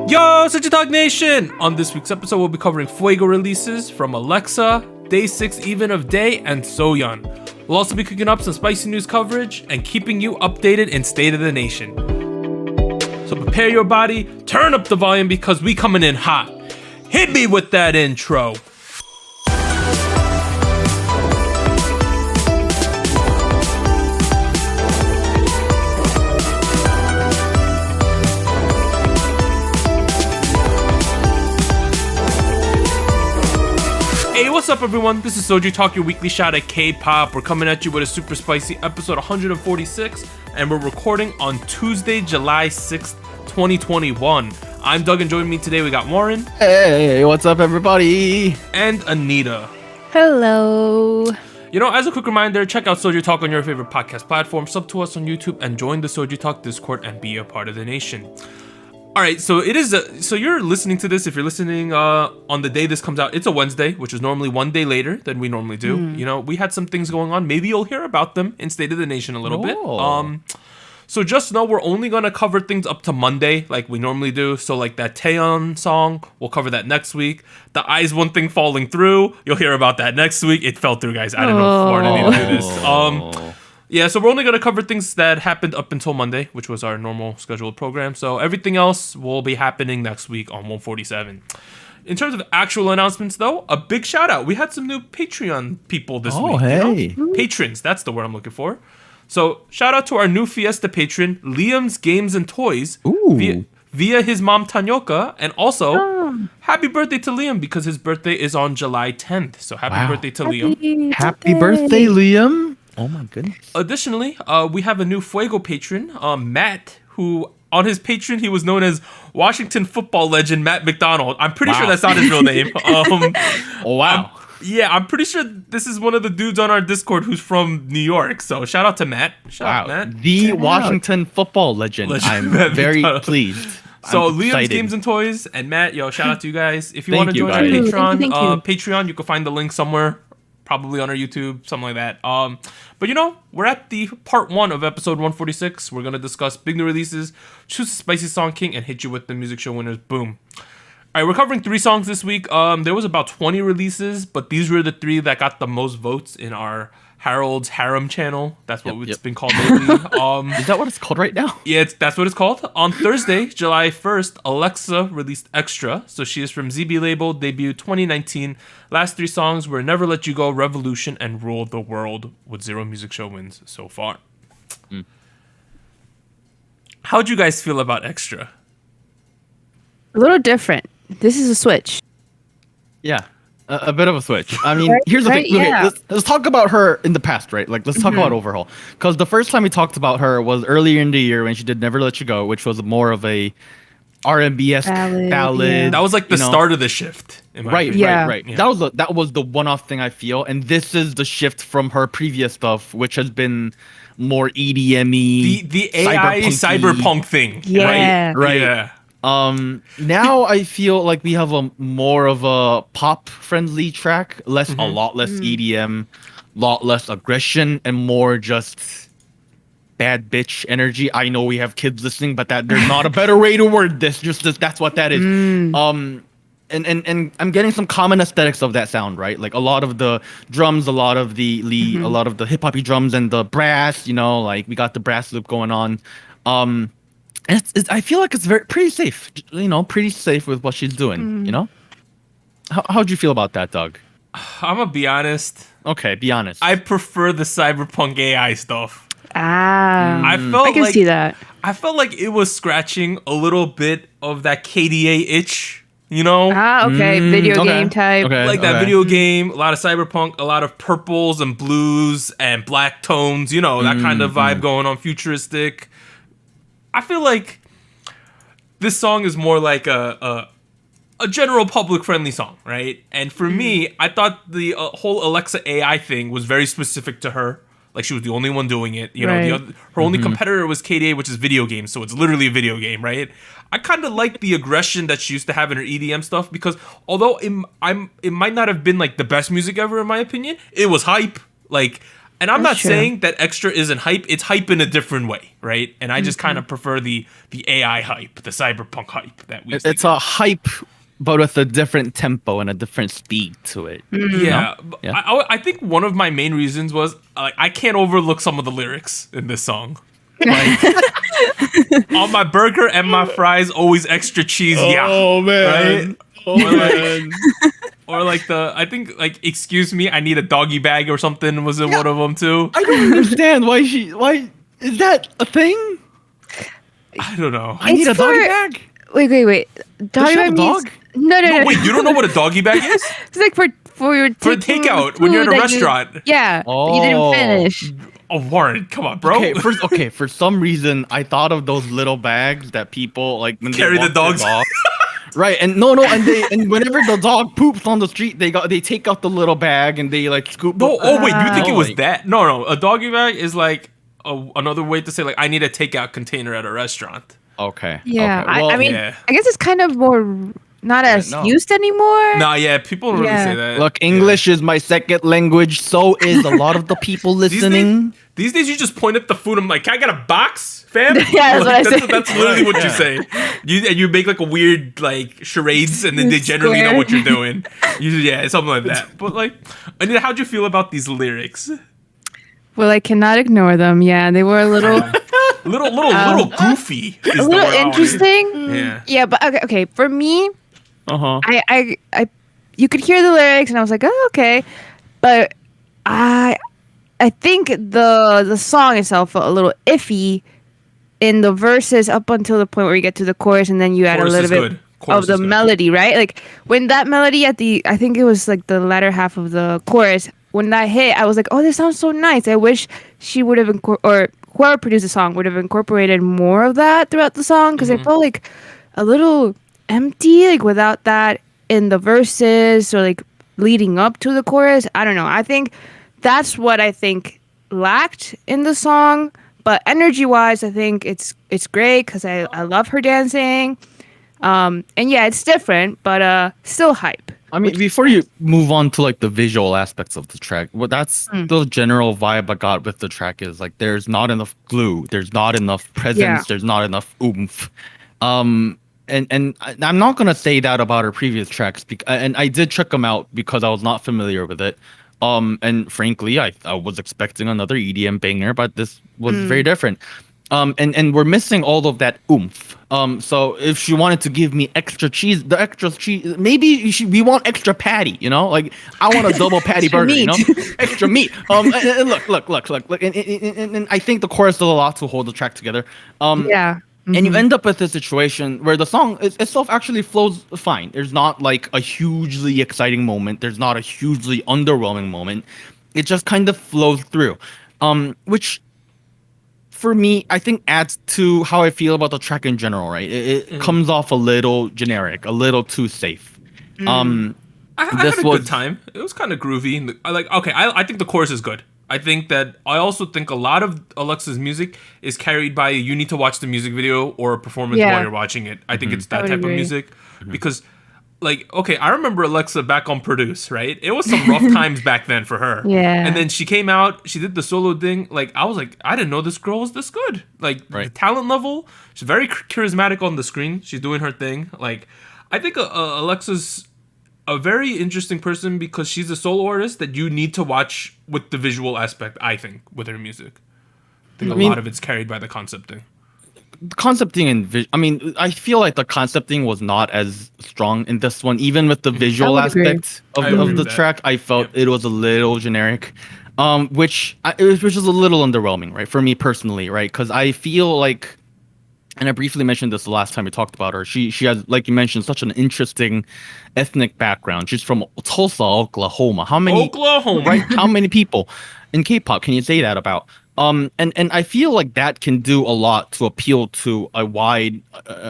Yo, SojuTalk Nation! On this week's episode, we'll be covering Fuego releases from Alexa, Day 6 Even of Day, and Soyeon. We'll also be cooking up some spicy news coverage and keeping you updated in State of the Nation. So prepare your body, turn up the volume because we coming in hot. Hit me with that intro. Hey, what's up everyone? This is SojuTalk, your weekly shot at K-pop. We're coming at you with a super spicy episode 146, and we're recording on Tuesday, July 6th, 2021. I'm Doug, and joining me today we got Warren. Hey, what's up everybody? And Anita. Hello. You know, as a quick reminder, check out SojuTalk on your favorite podcast platform, sub to us on YouTube, and join the SojuTalk Discord and be a part of the nation. All right, so so you're listening to this, if you're listening on the day this comes out, it's a Wednesday, which is normally one day later than we normally do. You know, we had some things going on. Maybe you'll hear about them in State of the Nation a little bit. So just know we're only going to cover things up to Monday like we normally do. So like that Taeyeon song, we'll cover that next week. The Eyes One Thing falling through, you'll hear about that next week. It fell through, guys. I don't know if Warren needed to do this. Yeah, so we're only going to cover things that happened up until Monday, which was our normal scheduled program. So everything else will be happening next week on 147. In terms of actual announcements, though, a big shout out. We had some new Patreon people this week. Oh, hey. You know? Patrons, that's the word I'm looking for. So shout out to our new Fiesta patron, Liam's Games and Toys, via his mom, Tanyoka. And also, happy birthday to Liam because his birthday is on July 10th. So happy birthday to Liam. Happy birthday, Liam. Oh my goodness. Additionally, we have a new Fuego patron, Matt, who on his Patreon, he was known as Washington football legend Matt McDonald. I'm pretty sure that's not his real name. Wow. I'm pretty sure this is one of the dudes on our Discord who's from New York. So shout out to Matt. Shout out, Matt. The Washington football legend. I'm very pleased. So Liam's Games and Toys and Matt, shout out to you guys. If you want to join our Patreon, you can find the link somewhere. Probably on our YouTube, something like that. But we're at the part 1 of episode 146. We're going to discuss big new releases, choose a spicy song king, and hit you with the music show winners. Boom. All right, we're covering 3 songs this week. There was about 20 releases, but these were the 3 that got the most votes in our Harold's Harem channel. That's what it's been called lately. Is that what it's called right now? Yeah, that's what it's called. On Thursday, July 1st, Alexa released Xtra. So she is from ZB label, debut 2019. Last 3 songs were Never Let You Go, Revolution, and Rule the World, with 0 music show wins so far. How'd you guys feel about Xtra? A little different. This is a switch. Yeah. A bit of a switch. I mean, here's the thing. Yeah. Let's talk about her in the past, right? Like, let's talk about Overhaul. Because the first time we talked about her was earlier in the year when she did Never Let You Go, which was more of a R&B-esque ballad. Yeah. That was like the start of the shift. Right. Yeah. That was the one-off thing I feel. And this is the shift from her previous stuff, which has been more EDM-y. The AI cyberpunk thing. Yeah. Right. Yeah. Now I feel like we have a more of a pop friendly track, a lot less EDM, lot less aggression, and more just bad bitch energy. I know we have kids listening, but there's not a better way to word this. That's what that is. And I'm getting some common aesthetics of that sound, right? Like a lot of the drums, a lot of the a lot of the hip hoppy drums and the brass. Like we got the brass loop going on. I feel like it's pretty safe, pretty safe with what she's doing, How'd you feel about that, Doug? I'm gonna be honest. Okay, be honest. I prefer the cyberpunk AI stuff. I can see that. I felt like it was scratching a little bit of that KDA itch, Okay. Video game type. Okay, that video game, a lot of cyberpunk, a lot of purples and blues and black tones, that kind of vibe going on, futuristic. I feel like this song is more like a general public friendly song, right? And for me, I thought the whole Alexa AI thing was very specific to her. Like she was the only one doing it. Her only competitor was KDA, which is video games, so it's literally a video game, right? I kind of like the aggression that she used to have in her EDM stuff because although it might not have been like the best music ever in my opinion, it was hype. Like And I'm That's not true. saying that Xtra isn't hype. It's hype in a different way, right? And I just kind of prefer the AI hype, the cyberpunk hype that we. It's a hype, but with a different tempo and a different speed to it. Yeah, No? Yeah. I think one of my main reasons was like I can't overlook some of the lyrics in this song. Like, on my burger and my fries, always extra cheese. Yeah, Oh man. right? Oh Or like- man. Or like I think like excuse me, I need a doggy bag or something was in one of them too. I don't understand why is that a thing? I don't know. I need a It's doggy for- bag. Wait. Doggy she have bag a means dog? no. No, wait, you don't know what a doggy bag is? It's like for your For taking takeout, when you're in a food that you- restaurant. Yeah, that you Oh. didn't finish. Oh, Warren, come on, bro. Okay, for some reason I thought of those little bags that people like when Carry they the walk their dogs. dog. Right, and and whenever the dog poops on the street, they take out the little bag and they like scoop. No, oh wait, you think it was Like- that? No, a doggy bag is like another way to say like I need a takeout container at a restaurant. Okay. Yeah, Okay. Well, I mean, yeah. I guess it's kind of more not as no. used anymore. Nah, yeah, people don't really Yeah. say that. look, English is my second language. So is a lot of the people listening. These days, you just point at the food. I'm like, can I get a box, fam? Yeah, that's what I say. That's literally what you Yeah. say. You make like a weird like charades, and then they generally know Square. what you're doing. Yeah, something like that. But like, Anita, how'd you feel about these lyrics? Well, I cannot ignore them. Yeah, they were a little Little goofy. Is a the little word I wanna use. interesting. Yeah. Yeah, but okay. For me, Uh-huh. I you could hear the lyrics and I was like, oh, okay, but I think the song itself felt a little iffy in the verses up until the point where you get to the chorus and then you add Chorus a little is bit good. Chorus of the is good. melody, right? Like when that melody I think it was like the latter half of the chorus, when that hit, I was like, oh, this sounds so nice. I wish she would have or whoever produced the song would have incorporated more of that throughout the song because it felt like a little empty, like without that in the verses or like leading up to the chorus. I don't know. I think that's what I think lacked in the song. But energy wise, I think it's great because I love her dancing. And yeah, it's different, but still hype. I mean, before you move on to like the visual aspects of the track, well, that's the general vibe I got with the track is like there's not enough glue, there's not enough presence, Yeah. there's not enough oomph. I'm not gonna say that about her previous tracks, and I did check them out because I was not familiar with it. And frankly, I was expecting another EDM banger, but this was very different. And we're missing all of that oomph. So if she wanted to give me extra cheese, maybe we want extra patty, you know? Like I want a double patty burger, you know? Extra meat. And look. And I think the chorus does a lot to hold the track together. Yeah. And you end up with a situation where the song itself actually flows fine. There's not like a hugely exciting moment. There's not a hugely underwhelming moment. It just kind of flows through, which for me, I think adds to how I feel about the track in general, right? It comes off a little generic, a little too safe. I had This a was- good time. It was kind of groovy. I think the chorus is good. I also think a lot of Alexa's music is carried by you need to watch the music video or a performance Yeah. while you're watching it. I think it's that would type agree. of music because I remember Alexa back on Produce, right? It was some rough times back then for her. Yeah. And then she came out, she did the solo thing. Like, I was like, I didn't know this girl was this good. Like, the Right. talent level, she's very charismatic on the screen. She's doing her thing. Like, I think Alexa's a very interesting person because she's a solo artist that you need to watch with the visual aspect, I think, with her music. I think a mean- lot of it's carried by the concepting. Concepting and I mean, I feel like the concepting was not as strong in this one. Even with the visual would agree. aspect I agree of with the that. track, I felt Yep. it was a little generic, which is a little underwhelming, right? For me personally, right? Because I feel like, and I briefly mentioned this the last time we talked about her. She has, like you mentioned, such an interesting ethnic background. She's from Tulsa, Oklahoma. How many? Oklahoma. Right? How many people in K-pop can you say that about? And I feel like that can do a lot to appeal to a wide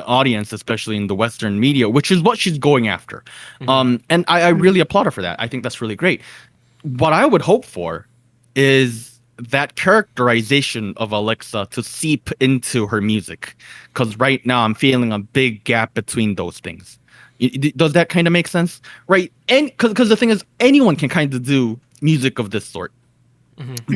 audience, especially in the Western media, which is what she's going after. And I really applaud her for that. I think that's really great. What I would hope for is that characterization of Alexa to seep into her music, because right now I'm feeling a big gap between those things. Does that kind of make sense? Right? And because the thing is, anyone can kind of do music of this sort.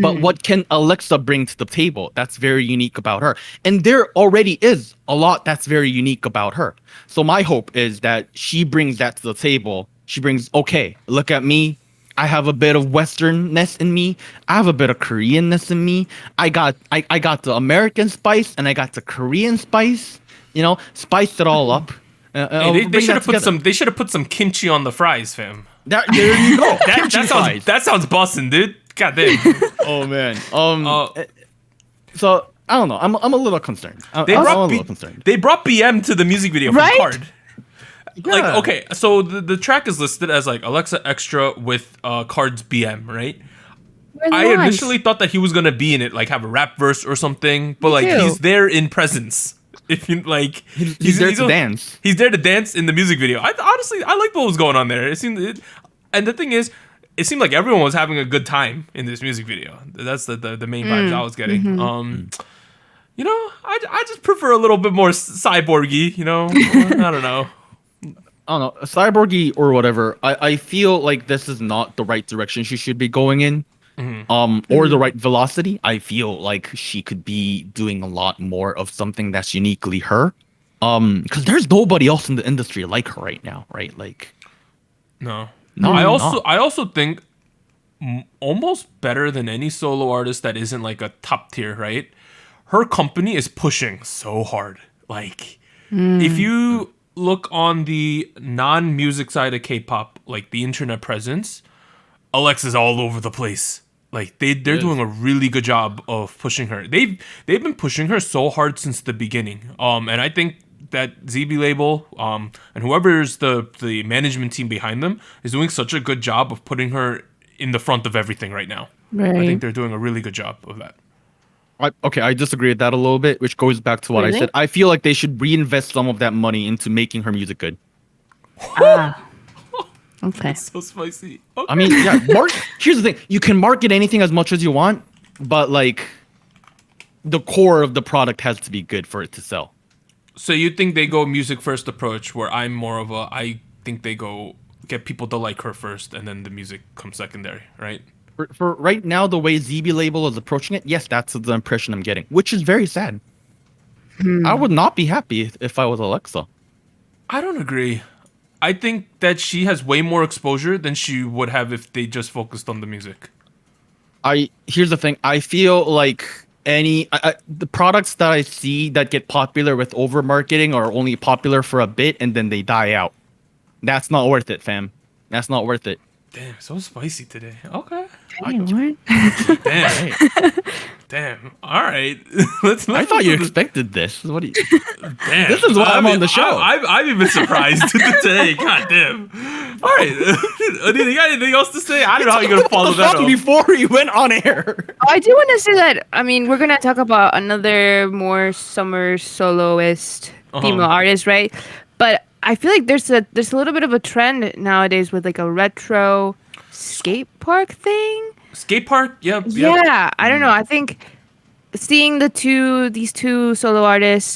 But what can Alexa bring to the table that's very unique about her? And there already is a lot that's very unique about her. So my hope is that she brings that to the table. She brings, okay, look at me. I have a bit of Westernness in me. I have a bit of Koreanness in me. I got the American spice and I got the Korean spice. Spice it all up. Hey, they should have put some. They should have put some kimchi on the fries, fam. There you go. that sounds bussin', dude. God damn. Oh man. So I don't know. I'm a little concerned. They I'm brought a little concerned. They brought BM to the music video from Right? Card. Yeah. Like, okay, so the track is listed as like Alexa Xtra with Card's BM, right? I initially thought that he was gonna be in it, like have a rap verse or something, but like too. he's there in presence. If you like, He's there to dance. He's there to dance in the music video. Honestly, I like what was going on there. And the thing is, it seemed like everyone was having a good time in this music video. That's the main vibes I was getting. I just prefer a little bit more cyborgy. I don't know. I don't know, cyborgy or whatever. I feel like this is not the right direction she should be going in. Or the right velocity. I feel like she could be doing a lot more of something that's uniquely her. Because there's nobody else in the industry like her right now, right? Like, No. No, I no. also think almost better than any solo artist that isn't like a top tier, right? Her company is pushing so hard. Like, if you look on the non-music side of K-pop, like the internet presence, Alexa's all over the place. Like they're doing a really good job of pushing her. They've been pushing her so hard since the beginning. And I think that ZB label and whoever's the management team behind them is doing such a good job of putting her in the front of everything right now. Right. I think they're doing a really good job of that. I disagree with that a little bit, which goes back to what I Really? said. I feel like they should reinvest some of that money into making her music good. Okay. So spicy. Okay. I mean, yeah. Here's the thing: you can market anything as much as you want, but like, the core of the product has to be good for it to sell. So you think they go music first approach, where I'm more of I think they go get people to like her first, and then the music comes secondary, right? For right now, the way ZB label is approaching it, yes, that's the impression I'm getting, which is very sad. I would not be happy if I was Alexa. I don't agree. I think that she has way more exposure than she would have if they just focused on the music. Here's the thing: I feel like the products that I see that get popular with over marketing are only popular for a bit and then they die out. That's not worth it, fam. That's not worth it. Damn, so spicy today. Okay. Dang, what? Damn. Damn. All right. Let's I thought you expected this. What do you? Damn. This is why I'm on the show. I'm even surprised today. God damn. All right. Adina, you got anything else to say? I don't know how you're going to follow that up. Before you went on air. I do want to say that, I mean, we're going to talk about another more summer soloist female artist, right? But I feel like there's a little bit of a trend nowadays with like a retro skate park thing. Skate park? Yep. Yeah, I don't know. I think seeing these two solo artists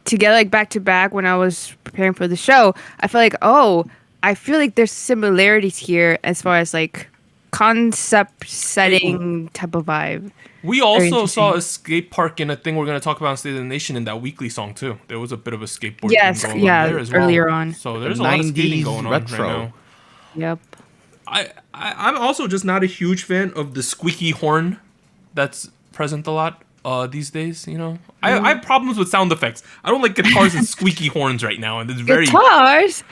together like back to back when I was preparing for the show, I feel like there's similarities here as far as like concept setting type of vibe. We also saw a skate park in a thing we're going to talk about on State of the Nation in that weekly song too. There was a bit of a skateboard thing going on there as well. Earlier on. So there's a lot of skating going on retro. right now. Yep. I'm also just not a huge fan of the squeaky horn that's present a lot these days, you know? I have problems with sound effects. I don't like guitars and squeaky horns right now, and it's very... Guitars?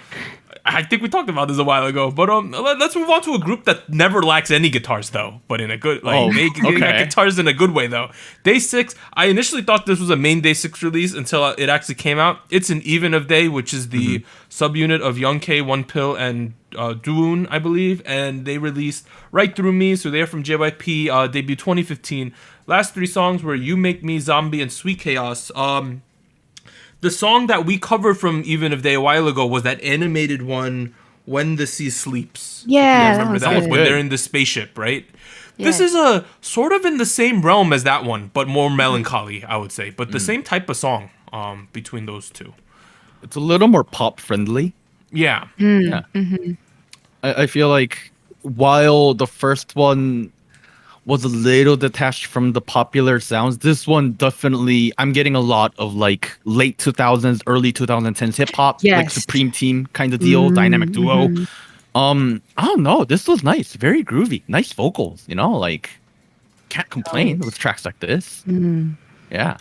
I think we talked about this a while ago, but let's move on to a group that never lacks any guitars, though, but in a good... They got guitars in a good way, though. Day 6, I initially thought this was a main Day 6 release until it actually came out. It's an Even of Day, which is the subunit of Young K, One Pill, and Doon, I believe, and they released Right Through Me, so they're from JYP, debut 2015. Last 3 songs were You Make Me, Zombie, and Sweet Chaos. The song that we covered from Even of Day a while ago was that animated one, When the Sea Sleeps. Yeah, remember that one when they're in the spaceship, right? Yeah. This is a sort of in the same realm as that one, but more melancholy, I would say. But the same type of song between those two. It's a little more pop friendly. Yeah. Yeah. I feel like while the first one was a little detached from the popular sounds, this one definitely, I'm getting a lot of like late 2000s, early 2010s hip hop, like Yes. Supreme Team kind of deal, dynamic duo. Mhm. I don't know, this was nice, very groovy, nice vocals, you know, like can't complain with tracks like this. Mhm. Yeah.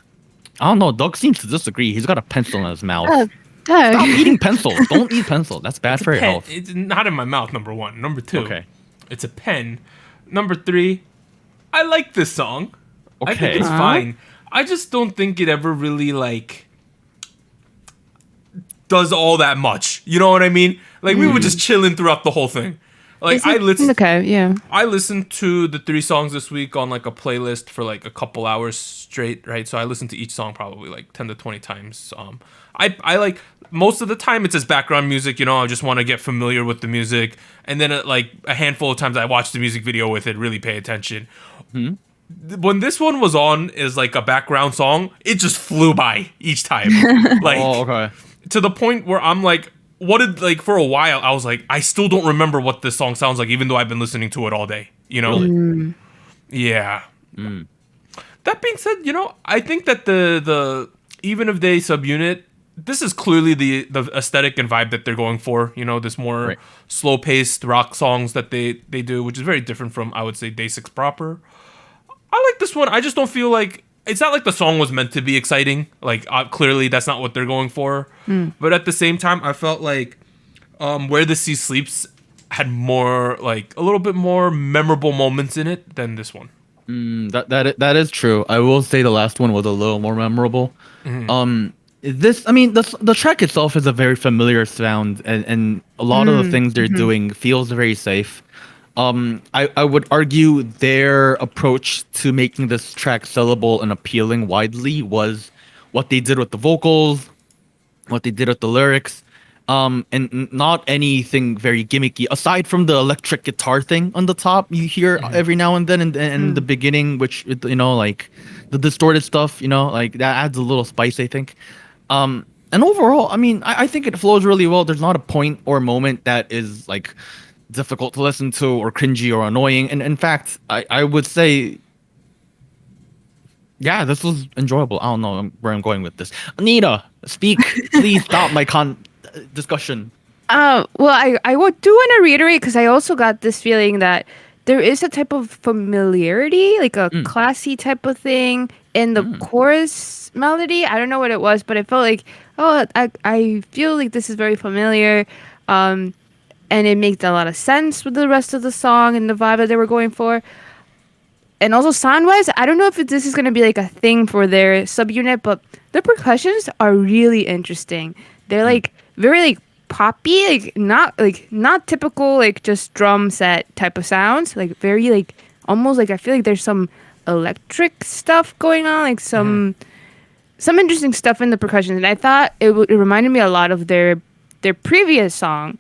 I don't know, Doug seems to disagree. He's got a pencil in his mouth. Doug. Stop eating pencils. Don't eat pencil. That's bad for your Pen. health. It's not in my mouth. Number one. Number two. Okay. It's a pen. Number three. I like this song. I think Okay. it's fine. I just don't think it ever really like does all that much. You know what I mean? Like we were just chilling throughout the whole thing. Like Is it- Okay, yeah. I listened to the 3 songs this week on like a playlist for like a couple hours straight, right? So I listened to each song probably like 10 to 20 times. I like most of the time it's as background music, you know, I just want to get familiar with the music. And then like a handful of times I watch the music video with it, really pay attention. When this one was on as like a background song, it just flew by each time. Like Oh, okay. to the point where I'm like, what did like for a while I was like, I still don't remember what this song sounds like, even though I've been listening to it all day. You know? Really? Yeah. That being said, you know, I think that the even if they subunit, this is clearly the aesthetic and vibe that they're going for. You know, this more Right. slow paced rock songs that they do, which is very different from I would say Day 6 proper. I like this one. I just don't feel like it's not like the song was meant to be exciting. Like clearly that's not what they're going for. But at the same time, I felt like Where the Sea Sleeps had more like a little bit more memorable moments in it than this one. That is true. I will say the last one was a little more memorable. This, I mean, the track itself is a very familiar sound, and a lot of the things they're doing feels very safe. I would argue their approach to making this track sellable and appealing widely was what they did with the vocals, what they did with the lyrics, and not anything very gimmicky aside from the electric guitar thing on the top you hear every now and then and the beginning, which, you know, like the distorted stuff, you know, like that adds a little spice, I think. And overall, I mean, I think it flows really well. There's not a point or moment that is like difficult to listen to or cringy or annoying. And in fact, I would say, yeah, this was enjoyable. I don't know where I'm going with this. Anita, speak. Please stop my discussion. Well, I do want to reiterate because I also got this feeling that there is a type of familiarity, like a classy type of thing in the chorus melody. I don't know what it was, but it felt like, oh, I feel like this is very familiar. And it makes a lot of sense with the rest of the song and the vibe that they were going for. And also sound-wise, I don't know if this is going to be like a thing for their subunit, but the percussions are really interesting. They're like very like poppy, like not typical like just drum set type of sounds. Like very like almost like I feel like there's some electric stuff going on, like some interesting stuff in the percussion. And I thought it reminded me a lot of their previous song.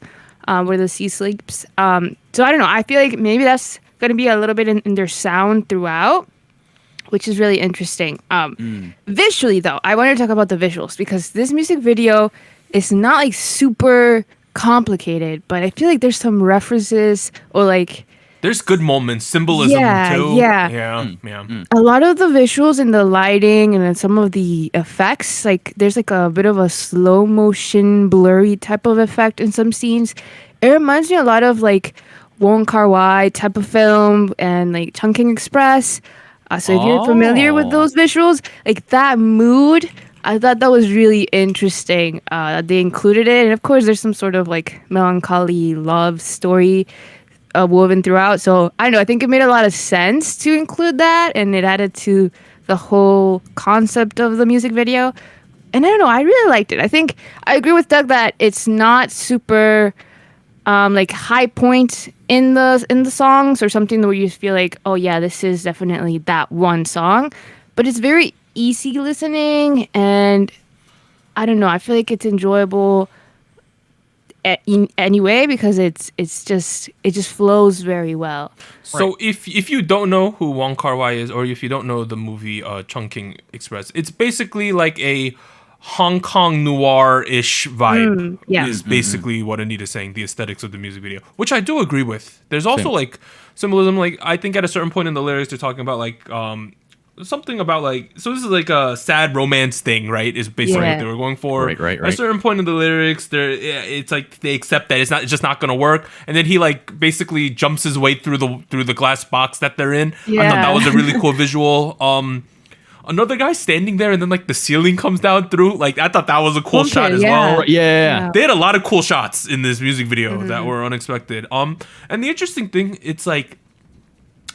Where the Sea Sleeps. So I don't know. I feel like maybe that's going to be a little bit in their sound throughout, which is really interesting. Visually, though, I want to talk about the visuals because this music video is not like super complicated, but I feel like there's some references or like There's good moments, symbolism too. Yeah. Yeah. a lot of the visuals and the lighting and then some of the effects, like there's like a bit of a slow motion blurry type of effect in some scenes. It reminds me a lot of like Wong Kar-wai type of film and like Chungking Express. So if you're familiar with those visuals, like that mood, I thought that was really interesting. They included it, and of course there's some sort of like melancholy love story woven throughout. So I don't know, I think it made a lot of sense to include that, and it added to the whole concept of the music video. And I don't know, I really liked it. I think I agree with Doug that it's not super like high point in the songs or something where you feel like, oh yeah, this is definitely that one song. But it's very easy listening, and I don't know, I feel like it's enjoyable in any way because it just flows very well. So if you don't know who Wong Kar-wai is, or if you don't know the movie Chungking Express, it's basically like a Hong Kong noir-ish vibe yeah. is basically what Anita's saying, the aesthetics of the music video, which I do agree with. There's also Same. like symbolism, like I think at a certain point in the lyrics they're talking about like something about like, so this is like a sad romance thing, right? Is basically what Yeah. they were going for. Right. At a certain point in the lyrics, it's like they accept that it's just not gonna work, and then he like basically jumps his way through the glass box that they're in. I thought that was a really cool visual. Another guy standing there, and then like the ceiling comes down through. Like I thought that was a cool Okay, shot as yeah. well. Yeah. They had a lot of cool shots in this music video that were unexpected. And the interesting thing, it's like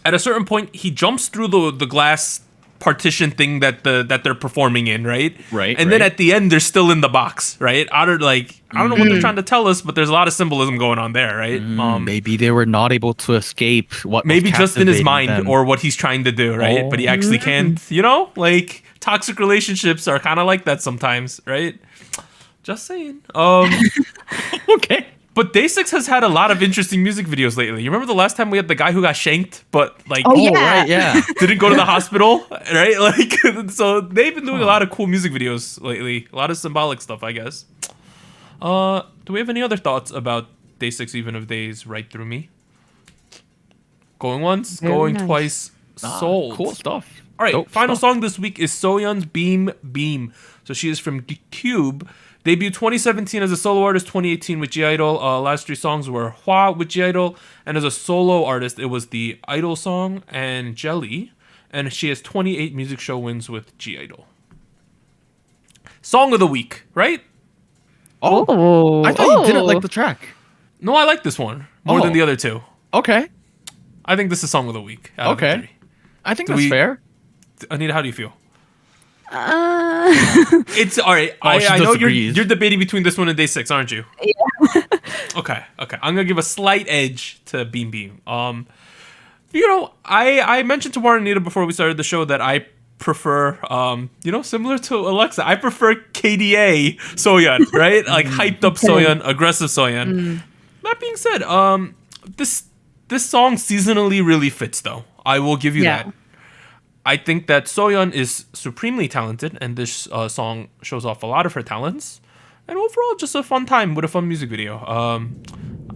at a certain point he jumps through the glass partition thing that they're performing in, right? Right, And then right. at the end they're still in the box, right? I don't know what they're trying to tell us, but there's a lot of symbolism going on there, right? Maybe they were not able to escape what was Maybe just in his captivating mind them. or what he's trying to do, right? But he actually can't, like toxic relationships are kind of like that sometimes, right? Just saying. Okay. But Day6 has had a lot of interesting music videos lately. You remember the last time we had the guy who got shanked, but like Oh, yeah. Right, yeah. didn't go to the hospital, right? Like, so they've been doing a lot of cool music videos lately. A lot of symbolic stuff, I guess. Do we have any other thoughts about Day6 Even of Days Right Through Me? Going once, Very going nice. twice, sold. Cool stuff. All right, Dope final stuff. song this week is Soyeon's Beam Beam. So she is from Cube. Debuted 2017 as a solo artist, 2018 with G Idol. Last three songs were Hwa with G Idol, and as a solo artist, it was the Idol song and Jelly. And she has 28 music show wins with G Idol. Song of the week, right? Oh, I thought you didn't like the track. No, I like this one more than Oh. the other two. Okay. I think this is song of the week. Out of the Okay. three. I think Do that's we- fair. Anita, how do you feel? Uh, It's all right. She I know disagrees. you're debating between this one and Day6, aren't you? Yeah. Okay. I'm gonna give a slight edge to Beam Beam. I mentioned to Warren and Anita before we started the show that I prefer, similar to Alexa, I prefer KDA Soyeon, right? Like hyped up Soyeon, aggressive Soyeon. That being said, this song seasonally really fits, though. I will give you Yeah. that. I think that Soyeon is supremely talented, and this song shows off a lot of her talents. And overall, just a fun time with a fun music video.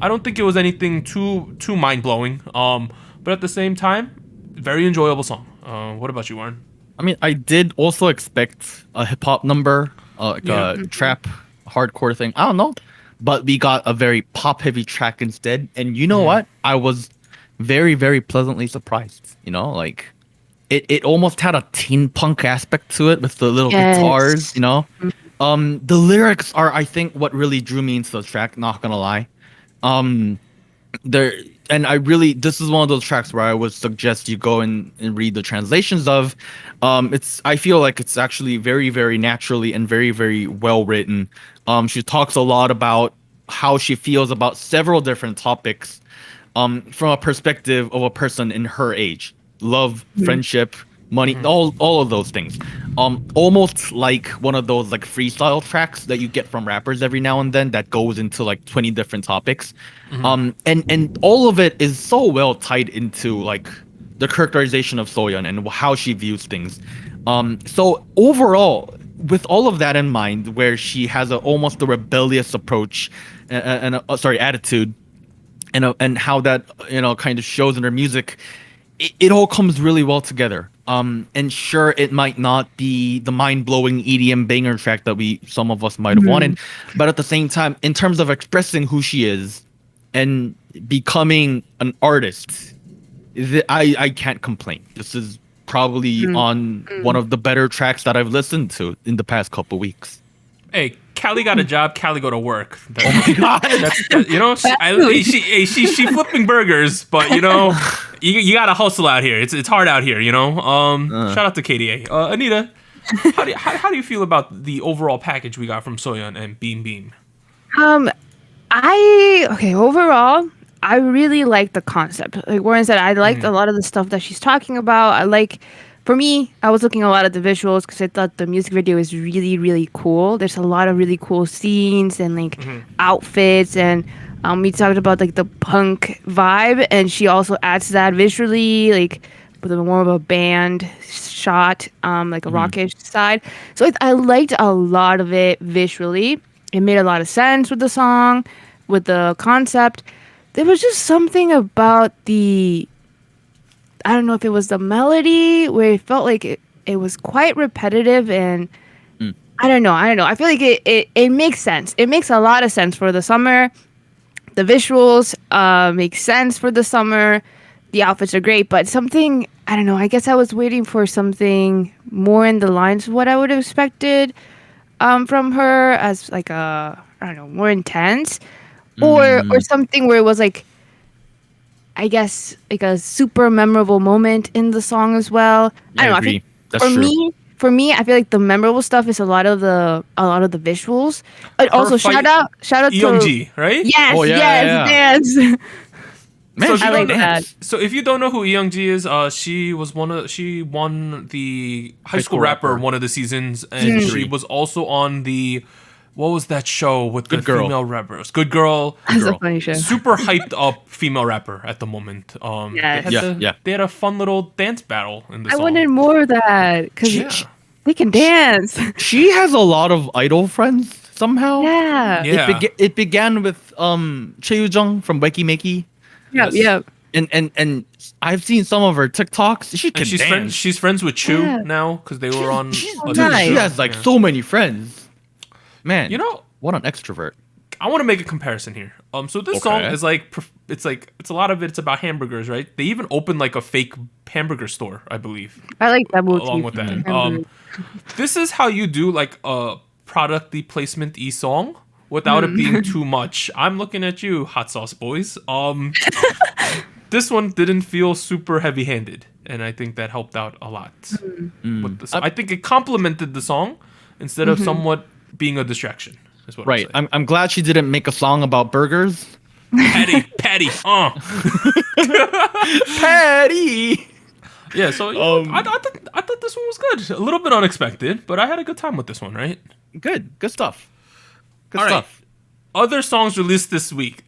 I don't think it was anything too mind blowing. But at the same time, very enjoyable song. What about you, Warren? I mean, I did also expect a hip hop number, like a trap, hardcore thing. I don't know, but we got a very pop heavy track instead. And you know what? I was very, very pleasantly surprised. Like it almost had a teen punk aspect to it with the little Yes. guitars. The lyrics are, I think, what really drew me into the track. Not gonna lie. This is one of those tracks where I would suggest you go and read the translations of. I feel like it's actually very, very naturally and very, very well written. She talks a lot about how she feels about several different topics, from a perspective of a person in her age. Love, friendship, money, all of those things. Almost like one of those like freestyle tracks that you get from rappers every now and then that goes into like 20 different topics. And all of it is so well tied into like the characterization of Soyeon and how she views things. So overall, with all of that in mind, where she has almost a rebellious approach attitude, and how that kind of shows in her music, it all comes really well together. And sure, it might not be the mind-blowing EDM banger track that some of us might have wanted, but at the same time, in terms of expressing who she is and becoming an artist, I can't complain. This is probably on one of the better tracks that I've listened to in the past couple weeks. Hey, Callie got a job. Callie go to work. Oh my god! She flipping burgers, but you gotta hustle out here. It's hard out here. Shout out to KDA. Anita, how do you feel about the overall package we got from Soyeon and Beam Beam? Overall, I really like the concept. Like Warren said, I liked a lot of the stuff that she's talking about. For me, I was looking a lot at the visuals because I thought the music video is really, really cool. There's a lot of really cool scenes and like outfits, and we talked about like the punk vibe, and she also adds that visually. Like with a more of a band shot, like a rockish side. So I liked a lot of it visually. It made a lot of sense with the song, with the concept. There was just something about I don't know if it was the melody where it felt like it was quite repetitive, and I don't know. I feel like it makes sense. It makes a lot of sense for the summer. The visuals make sense for the summer. The outfits are great, but something, I don't know, I guess I was waiting for something more in the lines of what I would have expected from her, as like I don't know, more intense, or something where it was like, I guess, like a super memorable moment in the song as well. I don't know. agree. I think That's for true. me, I feel like the memorable stuff is a lot of the visuals. But also fight- shout out to Eyoung-ji, right? Yes, Oh, yeah, yes, yeah. dance. Man, So she I can like dance. So if you don't know who Eyoung-ji is, she won the high school rapper one of the seasons, and she was also on the, what was that show with the Good Girl. female rappers? Good Girl. That's a funny show. Super hyped up female rapper at the moment. Yes. They had a fun little dance battle in the I song. wanted more of that because Yeah. they can dance. She has a lot of idol friends somehow. Yeah. Yeah. It began with Choi Jung from Wakey Makey. Yep. Yes. Yep. And I've seen some of her TikToks. She can And dance. she's friends with Chu Yeah. now because they were on. She's, a dude, different nice. she show. has like Yeah. so many friends. Man, You know, what an extrovert. I want to make a comparison here. So this song Okay. is it's a lot of it's about hamburgers, right? They even opened like a fake hamburger store, I believe, I like that motif. along with that. This is how you do like a product placement song without it being too much. I'm looking at you, hot sauce boys. This one didn't feel super heavy-handed, and I think that helped out a lot. With the song. I think it complemented the song instead of somewhat being a distraction. Is what Right. I'm saying. I'm glad she didn't make a song about burgers. Patty. Patty. Yeah, so I thought this one was good. A little bit unexpected, but I had a good time with this one, right? Good stuff. Good All right. stuff. Other songs released this week.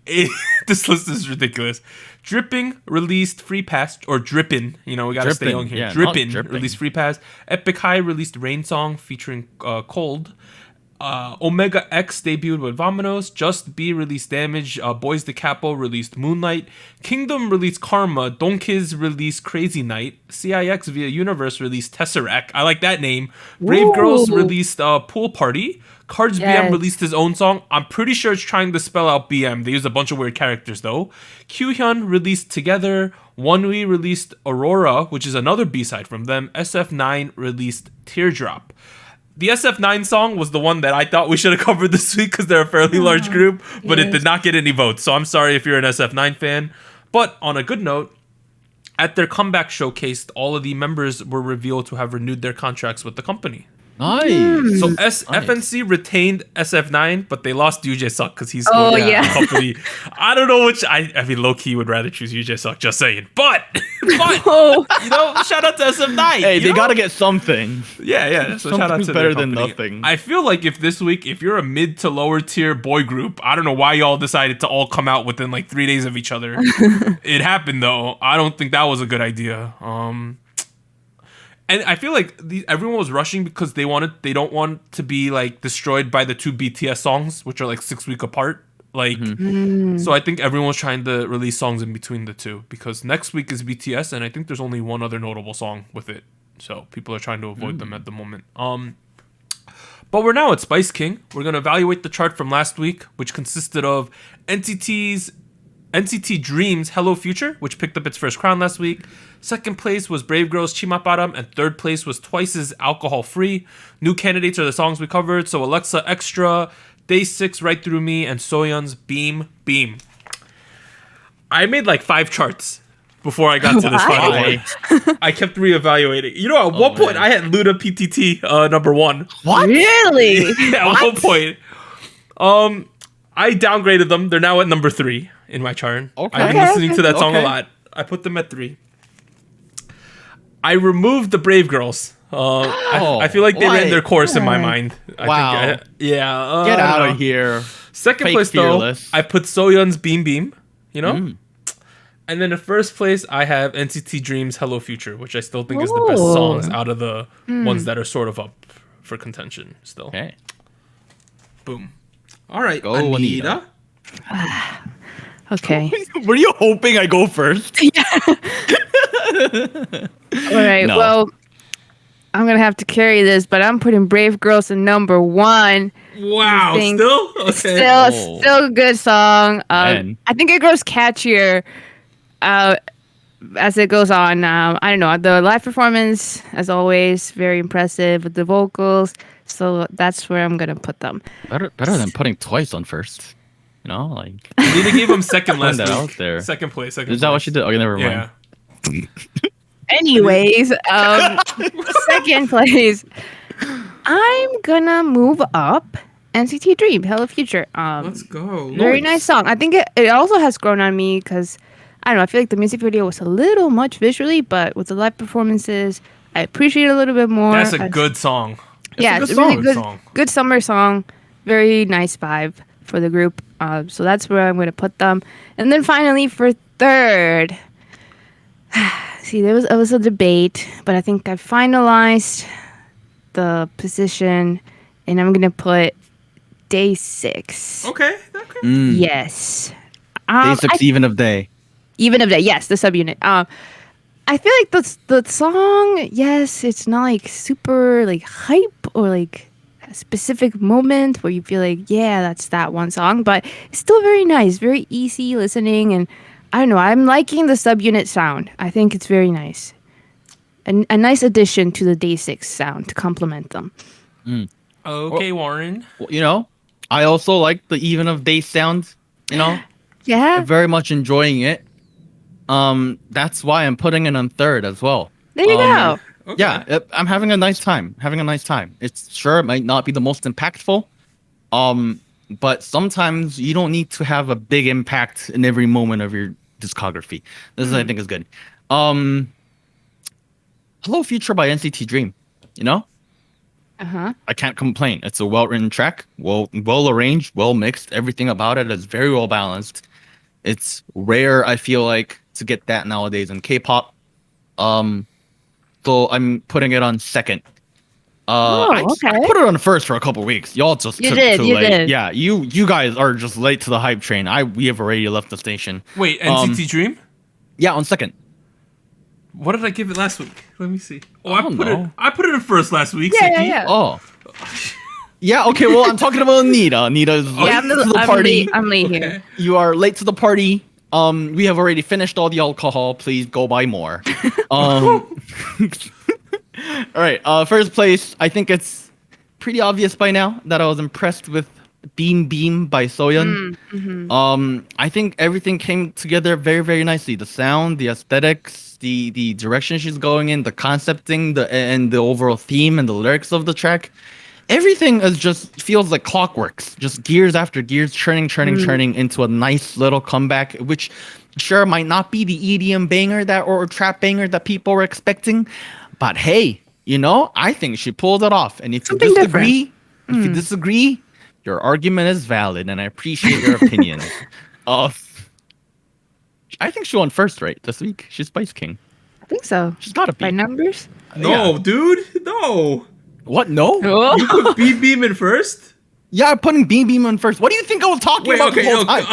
This list is ridiculous. Dripping released Free Pass, or Drippin', we gotta stay Drippin', on here. yeah, not Drippin' Dripping. released Free Pass. Epic High released Rain Song featuring Cold. Omega X debuted with Vamonos. Just B released Damage. Boys the Capo released Moonlight. Kingdom released Karma. Donkiz released Crazy Night. CIX via Universe released Tesseract. I like that name. Brave Girls Ooh. released Pool Party. Cards BM Yes. released his own song. I'm pretty sure it's trying to spell out BM. They use a bunch of weird characters though. Kyuhyun released Together. Wonwi released Aurora, which is another B-side from them. SF9 released Teardrop. The SF9 song was the one that I thought we should have covered this week because they're a fairly large group, but it yes. did not get any votes. So I'm sorry if you're an SF9 fan. But on a good note, at their comeback showcase, all of the members were revealed to have renewed their contracts with the company. Nice. So FNC retained SF9, but they lost UJ Suck because he's Oh, going to yeah. the company. I don't know which. I mean, low key would rather choose UJ Suck. Just saying, but Oh. shout out to SF9. Hey, they know? gotta get something. Yeah. So shout out Something's to better their than company. nothing. I feel like if this week, if you're a mid to lower tier boy group, I don't know why y'all decided to all come out within like 3 days of each other. It happened though. I don't think that was a good idea. And I feel like everyone was rushing because they don't want to be like destroyed by the two BTS songs, which are like 6 weeks apart. Like, so I think everyone was trying to release songs in between the two because next week is BTS, and I think there's only one other notable song with it. So people are trying to avoid them at the moment. But we're now at Spice King. We're gonna evaluate the chart from last week, which consisted of NCT Dream's Hello Future, which picked up its first crown last week. Second place was Brave Girls' Chimaparam, and third place was Twice's Alcohol Free. New candidates are the songs we covered, so Alexa Xtra, Day 6 Right Through Me, and Soyeon's Beam. I made like 5 charts before I got to this final one. I kept reevaluating. At one point I had Luda PTT number 1. What? Really? At one point. I downgraded them. They're now at number 3 in my chart. Okay. I've been listening to that song a Okay. lot. I put them at 3. I removed the Brave Girls. I feel like they ran their course in my mind. Wow. I think, yeah. Get I out don't know. of here. Second Fake place fearless. though, I put Soyeon's Beam. And then in first place, I have NCT Dream's Hello Future, which I still think is the best Ooh. songs out of the ones that are sort of up for contention still. Okay. Boom. All right, Go, Anita. Okay. Were you hoping I go first? All right. No. Well, I'm gonna have to carry this, but I'm putting Brave Girls in number 1. Wow, think- still? Okay. Still a good song. Man. I think it grows catchier as it goes on. I don't know. The live performance, as always, very impressive with the vocals. So that's where I'm gonna put them. Better than putting Twice on first. You know, like Anita gave him second last that week. out there. Second place. is that what she did? Okay, never mind. Yeah. Anyways, second place. I'm gonna move up NCT Dream, Hello Future. Let's go. Very nice song. I think it also has grown on me because I don't know. I feel like the music video was a little much visually, but with the live performances, I appreciate it a little bit more. That's a good song. yeah, a good it's a really song. good, Song. good summer song. Very nice vibe for the group. So that's where I'm going to put them. And then finally for third, see, it was a debate, but I think I finalized the position, and I'm going to put Day 6. Okay. Yes. Day 6 even of day. Even of that, yes, the subunit. I feel like the song, yes, it's not like super like hype or like a specific moment where you feel like, yeah, that's that one song, but it's still very nice, very easy listening, and I don't know, I'm liking the subunit sound. I think it's very nice. A nice addition to the Day 6 sound to complement them. Okay, Warren. Well, you know, I also like the even of day sound. You know, Yeah, very much enjoying it. That's why I'm putting it on third as well. there you go. Okay. Yeah, I'm having a nice time. It's sure it might not be the most impactful, but sometimes you don't need to have a big impact in every moment of your discography. This I think is good. Hello Future by NCT Dream. You know, Uh-huh. I can't complain. It's a well-written track, well arranged, well mixed. Everything about it is very well balanced. It's rare, I feel like, to get that nowadays in K-pop. So I'm putting it on second. I okay. put it on first for a couple weeks. Y'all just You took did, too you late. did. Yeah, you guys are just late to the hype train. We have already left the station. Wait, NCT Dream? Yeah, on second. What did I give it last week? Let me see. Oh, I don't know. I put it in first last week. Yeah, Siki. yeah. Oh. Yeah, okay, well, I'm talking about Anita. Anita's late Yeah, to the party. I'm late Okay. here. You are late to the party. We have already finished all the alcohol. Please go buy more. All right. First place. I think it's pretty obvious by now that I was impressed with Beam Beam by Soyeon. I think everything came together very, very nicely. The sound, the aesthetics, the direction she's going in, the concepting, and the overall theme and the lyrics of the track. Everything is just feels like clockworks, just gears after gears, churning into a nice little comeback, which sure might not be the EDM banger or trap banger that people were expecting, but hey, you know, I think she pulled it off. And if Something you disagree, your argument is valid, and I appreciate your opinion. I think she won first, right, this week. She's Spice King. I think so. She's got to be. By numbers? No, Yeah. dude. No. What? No? You put Beam in first? Yeah, I'm putting Beam Beam on first. What do you think I was talking about the whole time? No.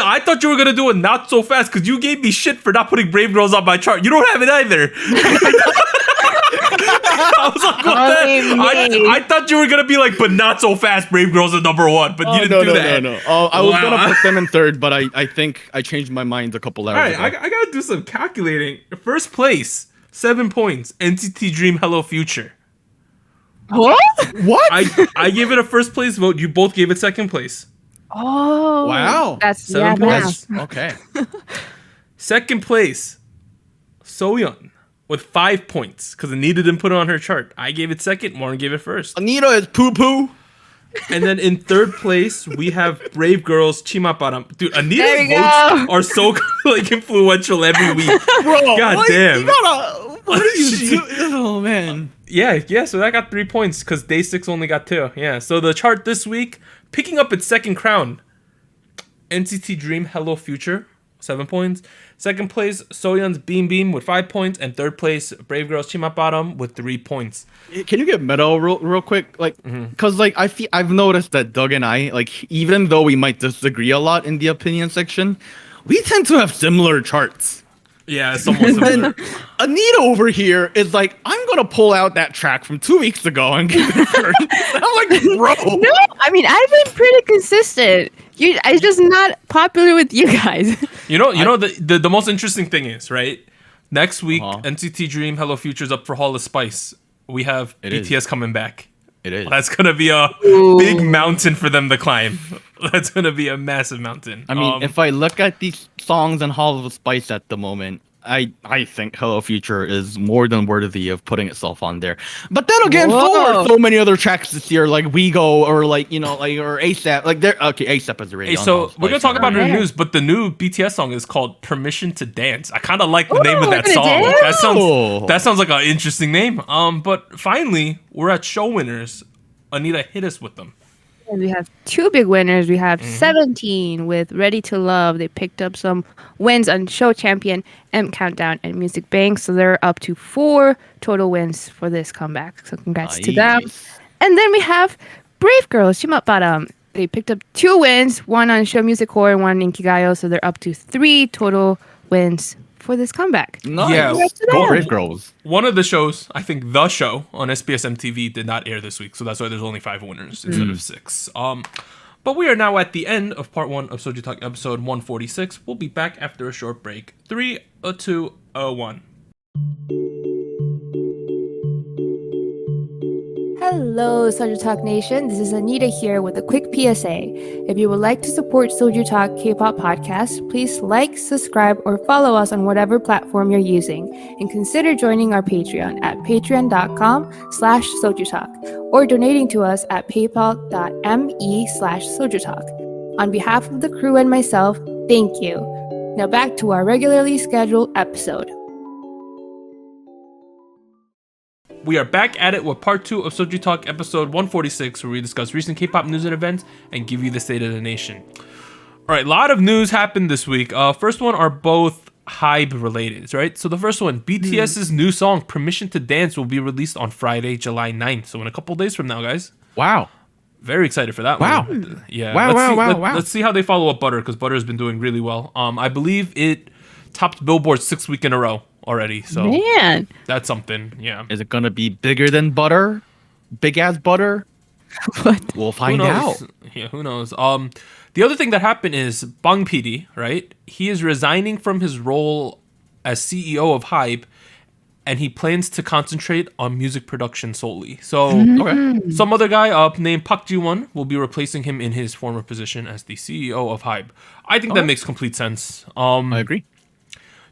I thought you were gonna do it not so fast because you gave me shit for not putting Brave Girls on my chart. You don't have it either. I was like, what the? I thought you were gonna be like, but not so fast. Brave Girls is number 1, but you didn't do that. No. I was gonna put them in third, but I think I changed my mind a couple hours All right, ago. I gotta do some calculating. First place, 7 points. NCT Dream, Hello Future. What? What? I gave it a first place vote. You both gave it second place. Oh. Wow. That's 7 points. Okay. Second place, Soyeon with 5 points because Anita didn't put it on her chart. I gave it second. Warren gave it first. Anita is poo poo. And then in third place, we have Brave Girls, Chima Param. Dude, There Anita's we votes go. are so like influential every week. Bro, God what? damn. You gotta, what are you doing? Oh, man. Yeah, so that got 3 points because Day 6 only got 2. Yeah, so the chart this week, picking up its second crown, NCT Dream, Hello Future. 7 points. Second place, Soyeon's Beam Beam with 5 points. And third place, Brave Girls Chima Bottom with 3 points. Can you get meta real quick? Like, because like I've noticed that Doug and I, like, even though we might disagree a lot in the opinion section, we tend to have similar charts. Yeah, somewhat similar. Anita over here is like, I'm gonna pull out that track from 2 weeks ago and give it to her. I'm like, bro. No, I mean I've been pretty consistent. It's just not popular with you guys. You know, the most interesting thing is, right? Next week, NCT Dream, Hello Future's up for Hall of Spice. We have BTS coming back. It is. That's gonna be a big mountain for them to climb. That's gonna be a massive mountain. I mean, if I look at these songs and Hall of Spice at the moment, I think Hello Future is more than worthy of putting itself on there. But then again, so many other tracks this year, like We Go or like, you know, like, or ASAP. Like they're okay, ASAP is already on. So we're gonna talk about it in the news, but the new BTS song is called Permission to Dance. I kind of like the name of that song. That sounds like an interesting name. But finally, we're at show winners. Anita, hit us with them. And we have 2 big winners. We have 17 with Ready to Love. They picked up some wins on Show Champion, M Countdown, and Music Bank. So they're up to 4 total wins for this comeback. So congrats to them. And then we have Brave Girls, Chima Bottom. They picked up 2 wins, one on Show Music Core and one in Inkigayo. So they're up to 3 total wins for this comeback. Nice. Yeah, go Brave Girls. One of the shows, I think the show on SBS MTV did not air this week, so that's why there's only 5 winners instead of 6. But we are now at the end of part 1 of SojuTalk episode 146. We'll be back after a short break. 3, 2, 1. Hello, SojuTalk Nation. This is Anita here with a quick PSA. If you would like to support SojuTalk Kpop Podcast, please like, subscribe, or follow us on whatever platform you're using, and consider joining our Patreon at patreon.com/SojuTalk or donating to us at paypal.me/SojuTalk. On behalf of the crew and myself, thank you. Now back to our regularly scheduled episode. We are back at it with part 2 of SojuTalk episode 146, where we discuss recent K-pop news and events and give you the state of the nation. All right, a lot of news happened this week. First one are both HYBE related, right? So the first one, BTS's new song, Permission to Dance, will be released on Friday, July 9th. So in a couple days from now, guys. Wow. Very excited for that one. Yeah. Wow. Let's see how they follow up Butter, because Butter has been doing really well. I believe it topped Billboard 6 weeks in a row already. So man, that's something. Yeah. Is it gonna be bigger than Butter? Big ass Butter? What? We'll find out. Yeah, who knows? The other thing that happened is Bang PD, right? He is resigning from his role as CEO of HYBE, and he plans to concentrate on music production solely. So some other guy named Park Ji-won will be replacing him in his former position as the CEO of HYBE. I think that makes complete sense. I agree.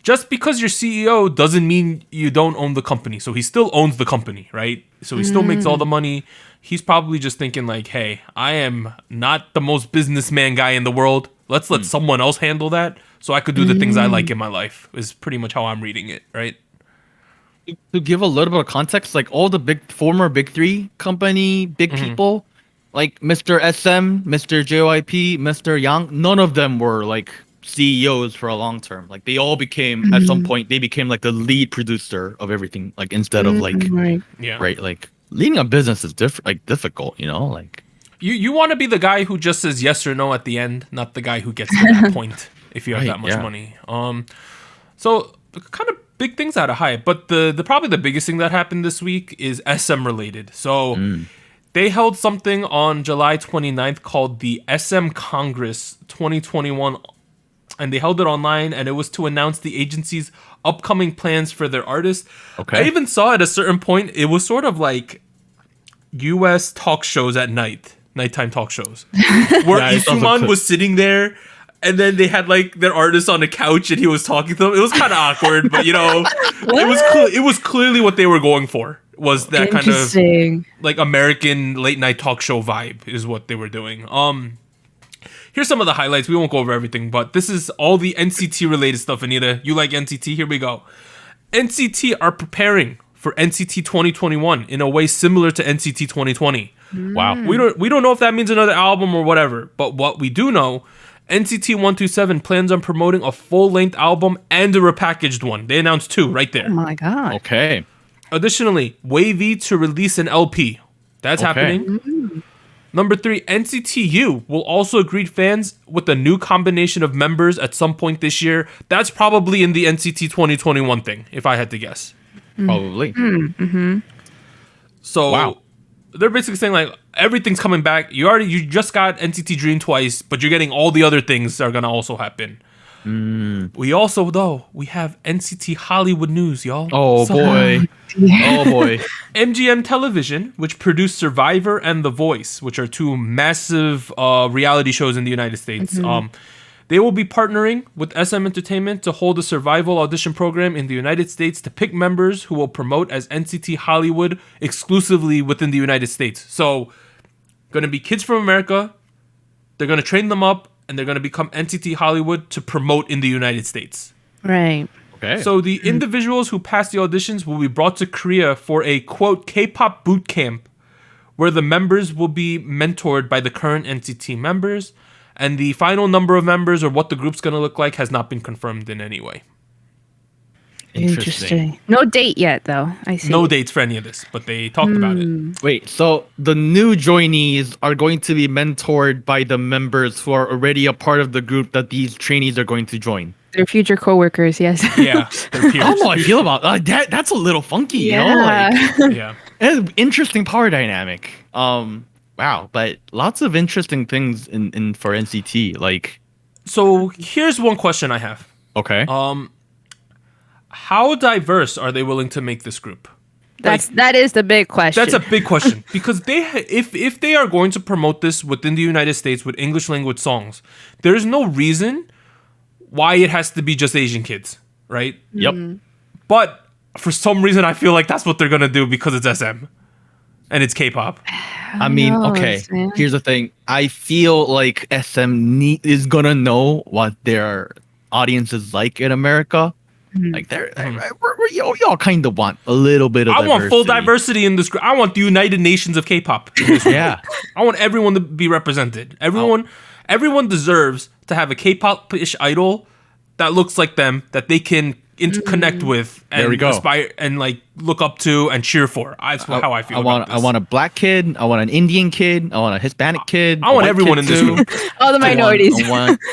Just because you're CEO doesn't mean you don't own the company. So he still owns the company, right? So he still makes all the money. He's probably just thinking like, hey, I am not the most businessman guy in the world. Let's let someone else handle that so I could do the things I like in my life, is pretty much how I'm reading it, right? To give a little bit of context, like all the former Big Three company, big people, like Mr. SM, Mr. JYP, Mr. Yang, none of them were like CEOs for a long term. Like they all became at some point they became like the lead producer of everything, like instead of like like leading a business is difficult, you know, like you want to be the guy who just says yes or no at the end, not the guy who gets to that point if you have that much money. So kind of big things out of HYBE, but the probably the biggest thing that happened this week is SM related. So they held something on July 29th called the SM Congress 2021, and they held it online, and it was to announce the agency's upcoming plans for their artists. I even saw at a certain point, it was sort of like US talk shows at nighttime talk shows, where Isuman was sitting there, and then they had like their artists on a couch, and he was talking to them. It was kind of awkward, but you know, it was clearly what they were going for. Was that kind of like American late night talk show vibe is what they were doing. Here's some of the highlights. We won't go over everything, but this is all the NCT related stuff, Anita. You like NCT? Here we go. NCT are preparing for NCT 2021 in a way similar to NCT 2020. Wow. We don't know if that means another album or whatever, but what we do know, NCT 127 plans on promoting a full-length album and a repackaged one. They announced 2 right there. Oh my god. Okay. Additionally, Wavy to release an LP. That's happening. Number 3, NCT U will also greet fans with a new combination of members at some point this year. That's probably in the NCT 2021 thing, if I had to guess. Probably. So Wow. they're basically saying like everything's coming back. You just got NCT Dream twice, but you're getting all the other things that are gonna also happen. We also we have NCT Hollywood news, y'all. Oh boy. Oh boy. MGM Television, which produced Survivor and The Voice, which are 2 massive reality shows in the United States. They will be partnering with SM Entertainment to hold a survival audition program in the United States to pick members who will promote as NCT Hollywood exclusively within the United States. So, going to be kids from America. They're going to train them up, and they're going to become NCT Hollywood to promote in the United States. Right. Okay. So the individuals who pass the auditions will be brought to Korea for a, quote, K-pop boot camp, where the members will be mentored by the current NCT members, and the final number of members or what the group's going to look like has not been confirmed in any way. Interesting. No date yet, though. I see. No dates for any of this, but they talked about it. Wait, so the new joinees are going to be mentored by the members who are already a part of the group that these trainees are going to join. Their future coworkers, yes. Yeah, they're I peers. don't know how I feel about that. That's a little funky, you know? Yeah. Like, Yeah. it's an interesting power dynamic. Wow, but lots of interesting things in for NCT. Like, So here's one question I have. okay. How diverse are they willing to make this group? That is the big question. That's a big question because if they are going to promote this within the United States with English language songs, there's no reason why it has to be just Asian kids, right? Yep. But for some reason, I feel like that's what they're gonna do because it's SM and it's K-pop. I mean, knows, okay. man? Here's the thing. I feel like SM is gonna know what their audience is like in America. Like y'all kind of want a little bit of. I want full diversity. diversity in this group. I want the United Nations of K-pop. Yeah. I want everyone to be represented. Everyone deserves to have a K-pop-ish idol that looks like them that they can connect with and There we go. aspire and like look up to and cheer for. That's how I feel. about this. I want a black kid. I want an Indian kid. I want a Hispanic kid. I want a white everyone kid in this too. group. all the minorities.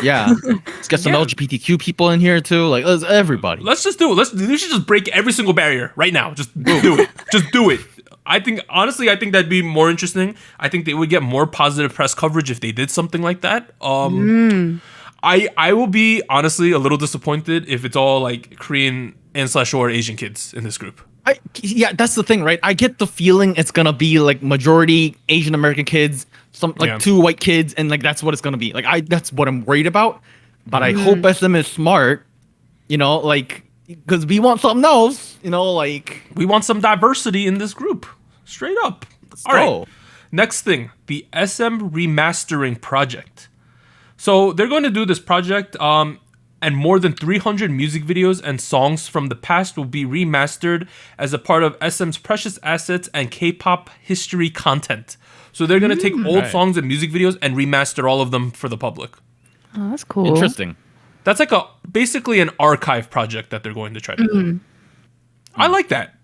Yeah. Let's get some LGBTQ people in here too. Like, let's everybody. Let's just do it. We should just break every single barrier right now. Just do it. Just do it. I think that'd be more interesting. I think they would get more positive press coverage if they did something like that. I will be honestly a little disappointed if it's all like Korean and / or Asian kids in this group. Yeah, that's the thing, right? I get the feeling it's gonna be like majority Asian American kids, some like 2 white kids, and like that's what it's gonna be. Like that's what I'm worried about. But I hope SM is smart, you know, like because we want something else, you know, like We want some diversity in this group. Straight up. All go. right. Next thing, the SM remastering project. So they're going to do this project, and more than 300 music videos and songs from the past will be remastered as a part of SM's precious assets and K-pop history content. So they're going to take old Right. songs and music videos and remaster all of them for the public. Oh, that's cool. Interesting. That's like basically an archive project that they're going to try to do. I like that.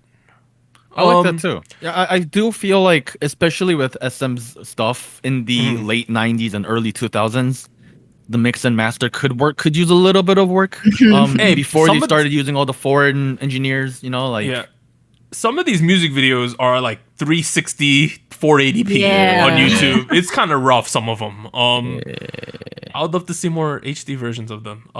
I like that too. Yeah, I do feel like, especially with SM's stuff in the late 90s and early 2000s, the mix and master could use a little bit of work. Hey, before they somebody- started using all the foreign engineers, you know, like Yeah. Some of these music videos are like 360, 480p Yeah. on YouTube. It's kind of rough, some of them. I would love to see more HD versions of them.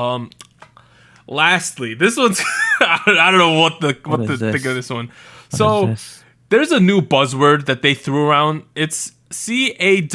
Lastly, this one's I don't know what to is think this? of this one. So there's a new buzzword that they threw around. It's CAWMAN.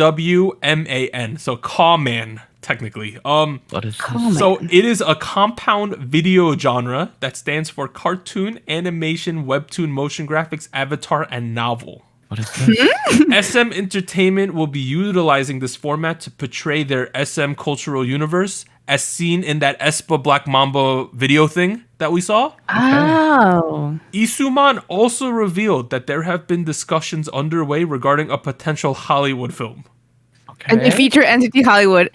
So Cawman, technically. What is this? So it is a compound video genre that stands for cartoon, animation, webtoon, motion graphics, avatar, and novel. What is this? SM Entertainment will be utilizing this format to portray their SM cultural universe as seen in that Espa Black Mamba video thing that we saw. Oh. Isuman also revealed that there have been discussions underway regarding a potential Hollywood film. And you feature NCT Hollywood.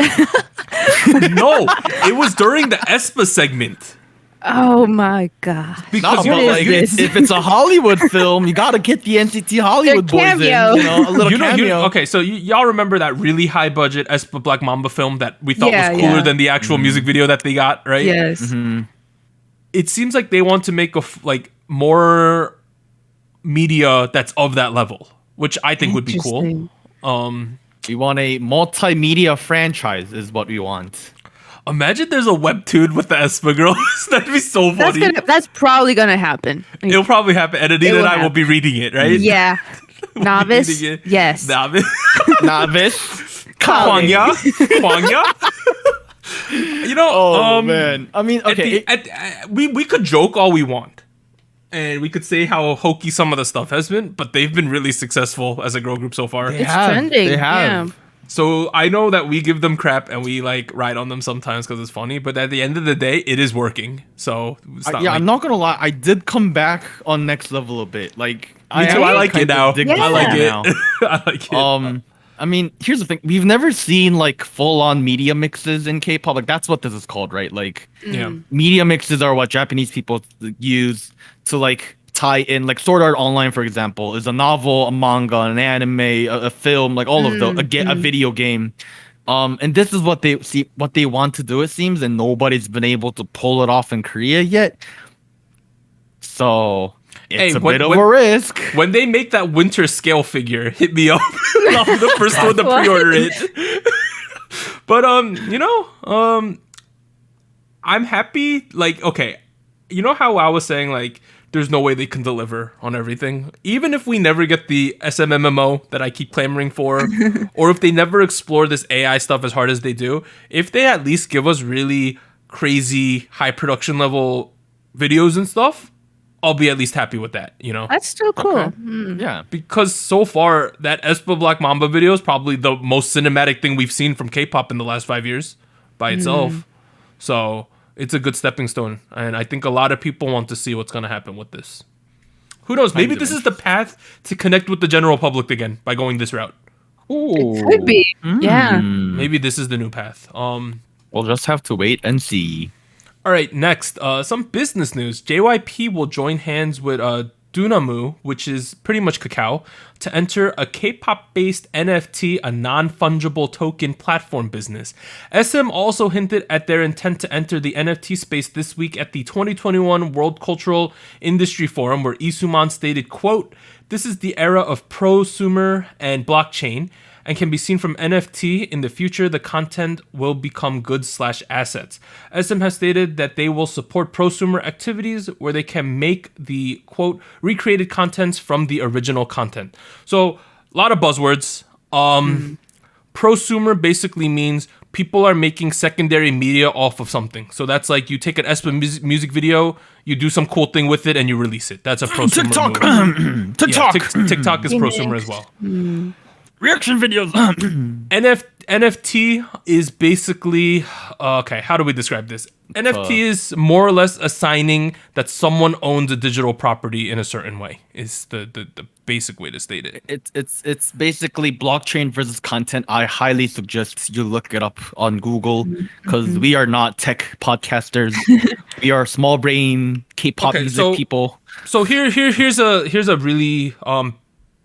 No, it was during the aespa segment. Oh my god. Because No, but like, this? if it's a Hollywood film, you gotta get the NCT Hollywood boys in. cameo. You know, a little cameo. okay, so y'all remember that really high budget aespa Black Mamba film that we thought Yeah, was cooler yeah. than the actual music video that they got, right? Yes. It seems like they want to make more media that's of that level, which I think would be cool. Interesting. We want a multimedia franchise, is what we want. Imagine there's a webtoon with the aespa girls. That'd be so funny. That's probably gonna happen. It'll probably happen, and Anita will and I will happen. be reading it, right? Yeah. Novice. Reading it. Yes. Novice. Novice. Kwangya. Kwangya. You know, Oh man. I mean, okay. we could joke all we want, and we could say how hokey some of the stuff has been, but they've been really successful as a girl group so far. It's trending. They have. Yeah. So I know that we give them crap and we ride on them sometimes because it's funny, but at the end of the day, it is working. So it's not I'm not gonna lie. I did come back on Next Level a bit. Like, Me too. I like it now. Yeah. I like it. now. I like it. I mean, here's the thing. We've never seen like full-on media mixes in K-pop. Like, that's what this is called, right? Like, Yeah. media mixes are what Japanese people use to like tie in. Like, Sword Art Online, for example, is a novel, a manga, an anime, a film, like all of those. A video game. And this is what they want to do. It seems, and nobody's been able to pull it off in Korea yet. So it's a bit of a risk. When they make that winter scale figure, hit me up. I'll be the first one to pre-order it. But I'm happy. Like, okay, you know how I was saying like there's no way they can deliver on everything, even if we never get the SMMMO that I keep clamoring for, or if they never explore this AI stuff as hard as they do. If they at least give us really crazy high production level videos and stuff, I'll be at least happy with that, you know? That's still cool. Okay. Yeah. Because so far, that aespa Black Mamba video is probably the most cinematic thing we've seen from K-pop in the last 5 years by itself. So it's a good stepping stone. And I think a lot of people want to see what's going to happen with this. Who knows? Maybe this is the path to connect with the general public again by going this route. Ooh. Could be. Yeah. Maybe this is the new path. We'll just have to wait and see. All right, next, some business news. JYP will join hands with Dunamu, which is pretty much Kakao, to enter a K-pop-based NFT, a non-fungible token platform business. SM also hinted at their intent to enter the NFT space this week at the 2021 World Cultural Industry Forum, where Isuman stated, quote, "This is the era of prosumer and blockchain, and can be seen from NFT. In the future, the content will become goods/assets. SM has stated that they will support prosumer activities where they can make the, quote, recreated contents from the original content." So, a lot of buzzwords. Prosumer basically means people are making secondary media off of something. So that's like you take an aespa music video, you do some cool thing with it, and you release it. That's a prosumer TikTok. move. TikTok. Yeah, TikTok is prosumer as well. Reaction videos. NFT is basically okay. How do we describe this? NFT is more or less assigning that someone owns a digital property in a certain way. Is the basic way to state it. It's basically blockchain versus content. I highly suggest you look it up on Google because we are not tech podcasters. We are small brain K-pop music people. So here's a really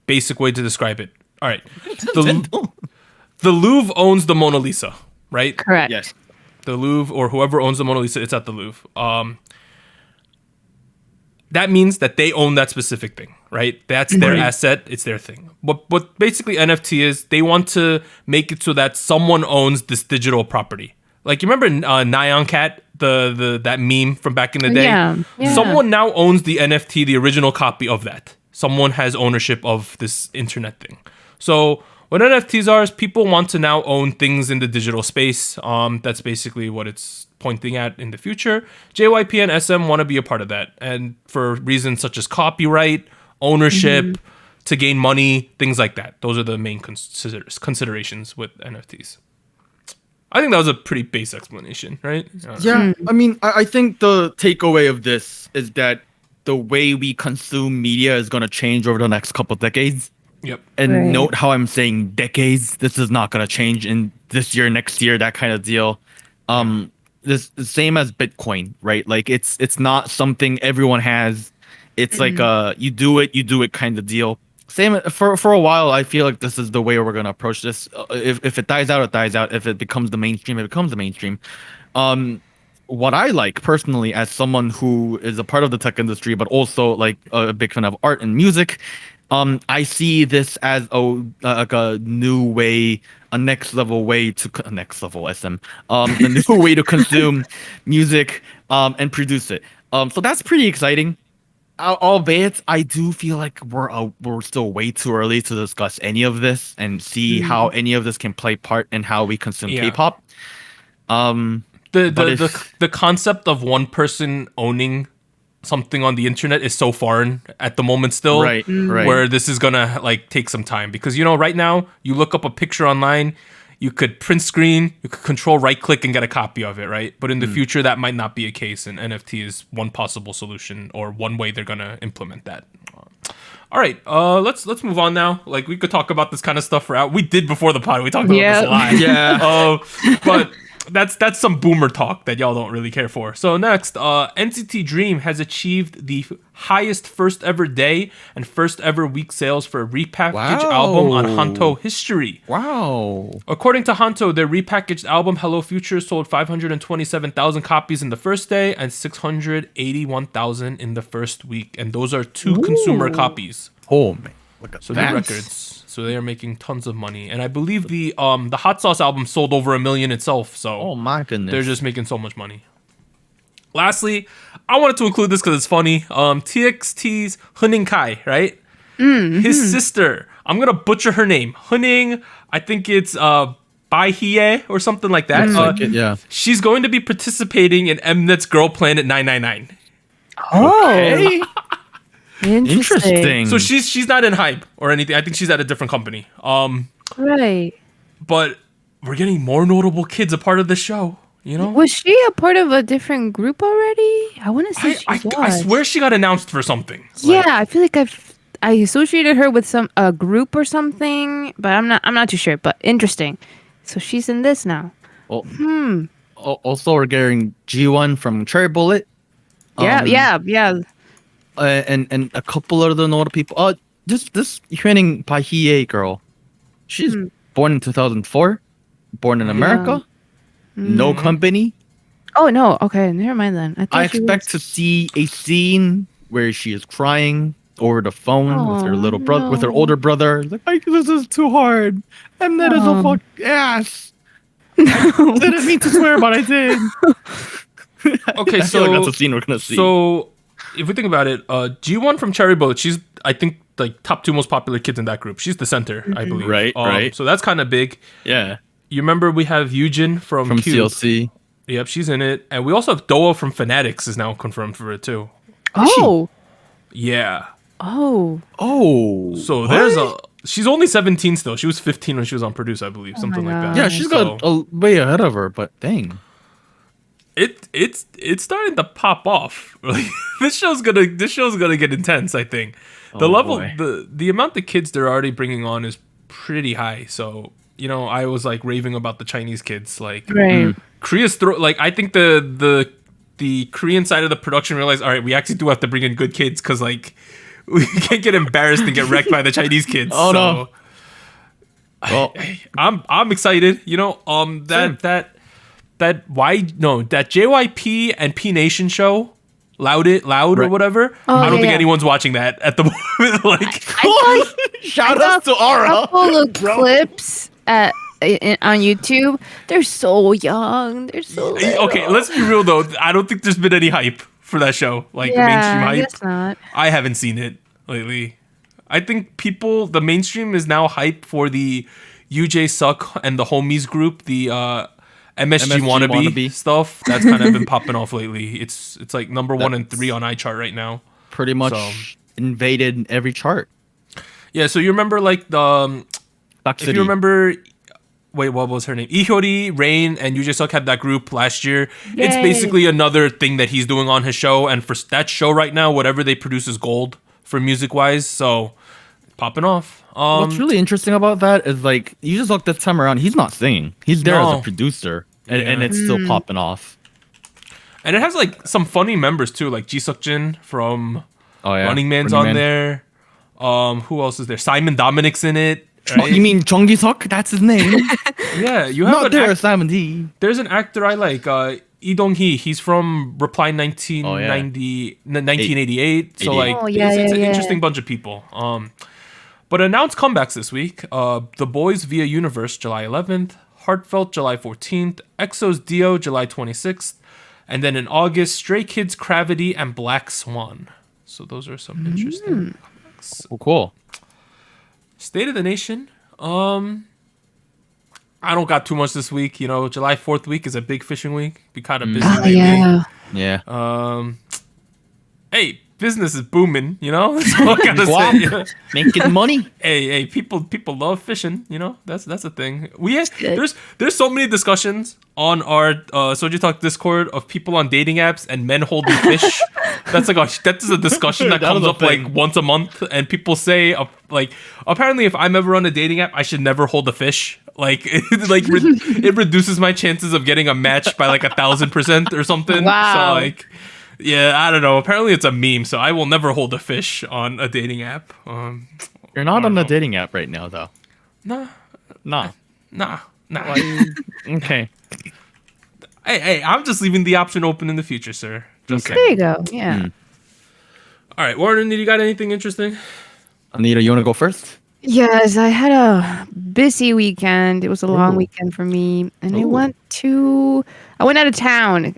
basic way to describe it. All right, the Louvre owns the Mona Lisa, right? Correct. Yes. The Louvre or whoever owns the Mona Lisa, it's at the Louvre. That means that they own that specific thing, right? That's their asset. It's their thing. What basically NFT is, they want to make it so that someone owns this digital property. Like, you remember Nyan Cat, that meme from back in the day? Yeah. Someone now owns the NFT, the original copy of that. Someone has ownership of this internet thing. So what NFTs are is people want to now own things in the digital space. That's basically what it's pointing at in the future. JYP and SM want to be a part of that. And for reasons such as copyright, ownership, to gain money, things like that. Those are the main considerations with NFTs. I think that was a pretty base explanation, right? Yeah. I mean, I think the takeaway of this is that the way we consume media is going to change over the next couple of decades. Yep. And Right. note how I'm saying decades. This is not going to change in this year, next year, that kind of deal. this the same as Bitcoin, right? Like it's not something everyone has. It's like you do it kind of deal. Same for a while. I feel like this is the way we're gonna approach this. If it dies out, it dies out. If it becomes the mainstream, it becomes the mainstream. What I like personally, as someone who is a part of the tech industry, but also like a big fan of art and music, I see this as like a new way, a next level way to a next level a new way to consume music and produce it. So that's pretty exciting. Albeit, I do feel like we're still way too early to discuss any of this and see how any of this can play part in how we consume K-pop. The concept of one person owning something on the internet is so foreign at the moment still, right. where this is gonna like take some time, because right now you look up a picture online, you could print screen, you could control right click and get a copy of it, right? But in the future that might not be a case, and NFT is one possible solution or one way they're gonna implement that. All right, let's move on now. Like, we could talk about this kind of stuff we did before the pod. We talked about this a lot. Yeah. But that's some boomer talk that y'all don't really care for. So next, NCT Dream has achieved the highest first ever day and first ever week sales for a repackaged album on Hanto history. Wow. According to Hanto, their repackaged album Hello Future sold 527,000 copies in the first day and 681,000 in the first week, and those are two consumer copies. Oh man, look at So that. new records. So they are making tons of money, and I believe the Hot Sauce album sold over 1 million itself. So Oh my goodness. they're just making so much money. Lastly, I wanted to include this because it's funny. TXT's Huning Kai, right? His sister. I'm gonna butcher her name. Huning. I think it's Bai Hie or something like that. yeah. She's going to be participating in Mnet's Girl Planet 999. Okay. Interesting. So she's not in Hype or anything. I think she's at a different company. Right. But we're getting more notable kids a part of the show. Was she a part of a different group already? I want to say she was. I swear she got announced for something. Yeah, I feel like I associated her with a group or something, but I'm not too sure. But interesting. So she's in this now. Well, also, we're getting G1 from Cherry Bullet. Yeah. And a couple of the notable people. This Hyuning Pahie girl, she's born in 2004, born in America, no company. Oh no, okay, never mind then. I expect to see a scene where she is crying over the phone with her little brother, with her older brother. Like, this is too hard. And that is a fuck ass. I didn't mean to swear, but I did. Okay, I feel like that's a scene we're gonna see. So if we think about it, G1 from Cherry Bullet, she's, I think, like top 2 most popular kids in that group. She's the center, I believe. Right. So that's kind of big. Yeah. You remember we have Yujin from Cube. CLC. Yep, she's in it. And we also have Doa from Fanatics is now confirmed for it too. Oh. Yeah. Oh. So there's she's only 17 still. She was 15 when she was on Produce, I believe. Something like that. Yeah, she's got a way ahead of her, but dang. It's starting to pop off. This show's gonna get intense, I think. The level, boy. the amount of kids they're already bringing on is pretty high. So, I was like raving about the Chinese kids. Like, Right. Korea's I think the Korean side of the production realized, all right, we actually do have to bring in good kids, because like we can't get embarrassed and get wrecked by the Chinese kids. Oh, so, no. Well, I'm excited. That JYP and P Nation show, Loud or whatever. I don't think anyone's watching that at the moment. Like, shout out to a Aura. couple of clips on YouTube. They're so young. They're so little. Okay, let's be real though. I don't think there's been any hype for that show, like the mainstream hype. I guess not. I haven't seen it lately. I think the mainstream is now hype for the UJ Suck and the Homies group, the MSG wannabe stuff. That's kind of been popping off lately. It's like number 1 and 3 on iChart right now. Pretty much invaded every chart. Yeah, so you remember like if you remember, wait, what was her name? Ihyori, Rain, and Yuji Suk had that group last year. Yay. It's basically another thing that he's doing on his show, and for that show right now, whatever they produce is gold for music-wise, so popping off. What's really interesting about that is, like, you just look this time around, he's not singing. He's there as a producer. and it's still popping off. And it has like some funny members too, like Ji Suk-jin from Oh yeah, Running Man's Running on Man. there. Who else is there? Simon Dominic's in it. Oh, you mean Jung Gi-suk? That's his name. Yeah, you have Not there, Simon D. there's an actor I like, Lee Dong-hee. He's from Reply 1988. So like, Oh, yeah, it's an yeah, interesting bunch of people. But announced comebacks this week. The Boys via Universe, July 11th. Heartfelt, July 14th. EXO's Dio, July 26th. And then in August, Stray Kids, Gravity, and Black Swan. So those are some interesting comebacks. Oh, cool. State of the Nation. I don't got too much this week. You know, July 4th week is a big fishing week. Be kind of busy lately. Yeah. Hey, business is booming, you know? That's all I gotta say. Guap. You know? Making money. Hey, people love fishing, you know? That's a thing. There's so many discussions on our SojuTalk Discord of people on dating apps and men holding fish. That's a discussion that That comes was a up like thing. once a month, and people say like apparently if I'm ever on a dating app, I should never hold a fish. Like it reduces my chances of getting a match by like 1,000% or something. Wow. So like. Yeah, I don't know. Apparently, it's a meme, so I will never hold a fish on a dating app. You're not on a dating app right now, though. Nah. Nah. Okay. Hey, I'm just leaving the option open in the future, sir. Just Okay. There you go. Yeah. All right, Warren, you got anything interesting? Anita, you want to go first? Yes, I had a busy weekend. It was a long weekend for me, and I went out of town.